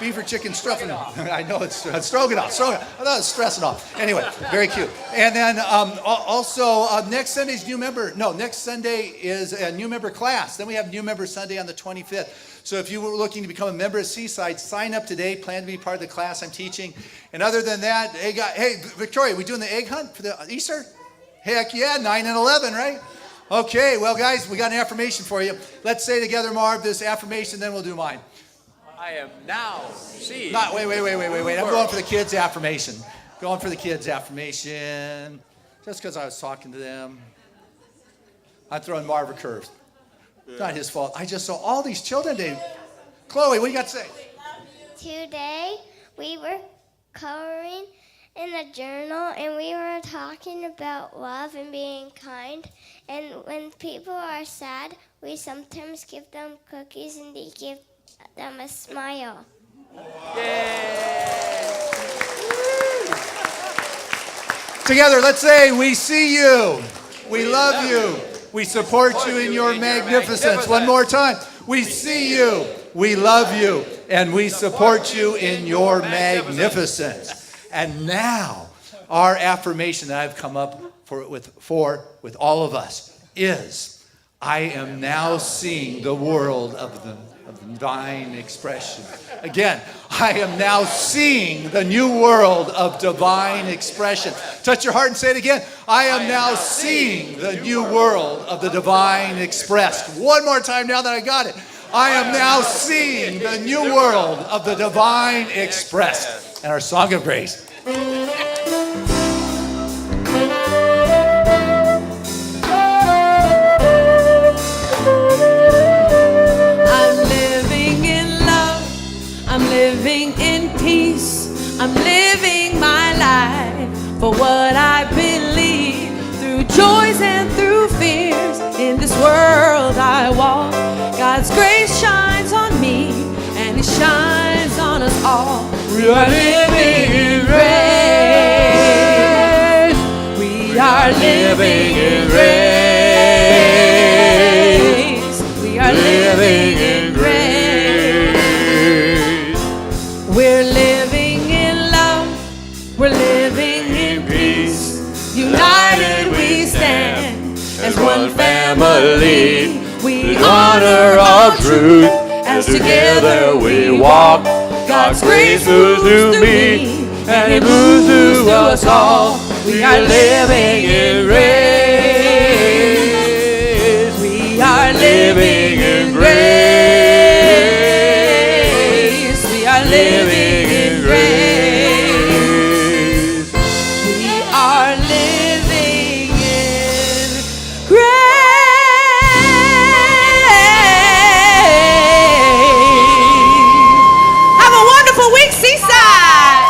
Beef or chicken stroganoff. I know it's stroganoff. I thought it was stressing off. Anyway, very cute. And then also next Sunday's next Sunday is a new member class. Then we have new member Sunday on the 25th. So if you were looking to become a member of Seaside, sign up today. Plan to be part of the class I'm teaching. And other than that, hey Victoria, we doing the egg hunt for the Easter? Heck yeah, 9 and 11, right? Okay, well, guys, we got an affirmation for you. Let's say together, Marv, this affirmation, then we'll do mine. I am now seeing. Wait. I'm going for the kids' affirmation. Just because I was talking to them. I'm throwing Marv a curve. Not his fault. I just saw all these children today. Chloe, what do you got to say? Today, we were coloring in a journal, and we were talking about love and being kind. And when people are sad, we sometimes give them cookies and they give them a smile. Together, let's say, we see you, we love you, we support you in your magnificence. One more time. We see you, we love you, and we support you in your magnificence. And now, our affirmation that I've come up with all of us is, I am now seeing the world of the divine expression. Again, I am now seeing the new world of divine expression. Touch your heart and say it again. I am now seeing the new world of the divine expressed. One more time now that I got it. I am now seeing the new world of the divine expressed. And our song of praise. I'm living in peace. I'm living my life for what I believe. Through joys and through fears, in this world I walk. God's grace shines on me, and it shines on us all. We are living in grace. We are living in grace. We are living in grace. We're living in love, we're living in peace. United we stand as one family. We honor all truth as together we walk. God's grace moves through me and it moves through us all. We are living in grace. We are living in grace. Living in grace. We are living in grace. Have a wonderful week, Seaside.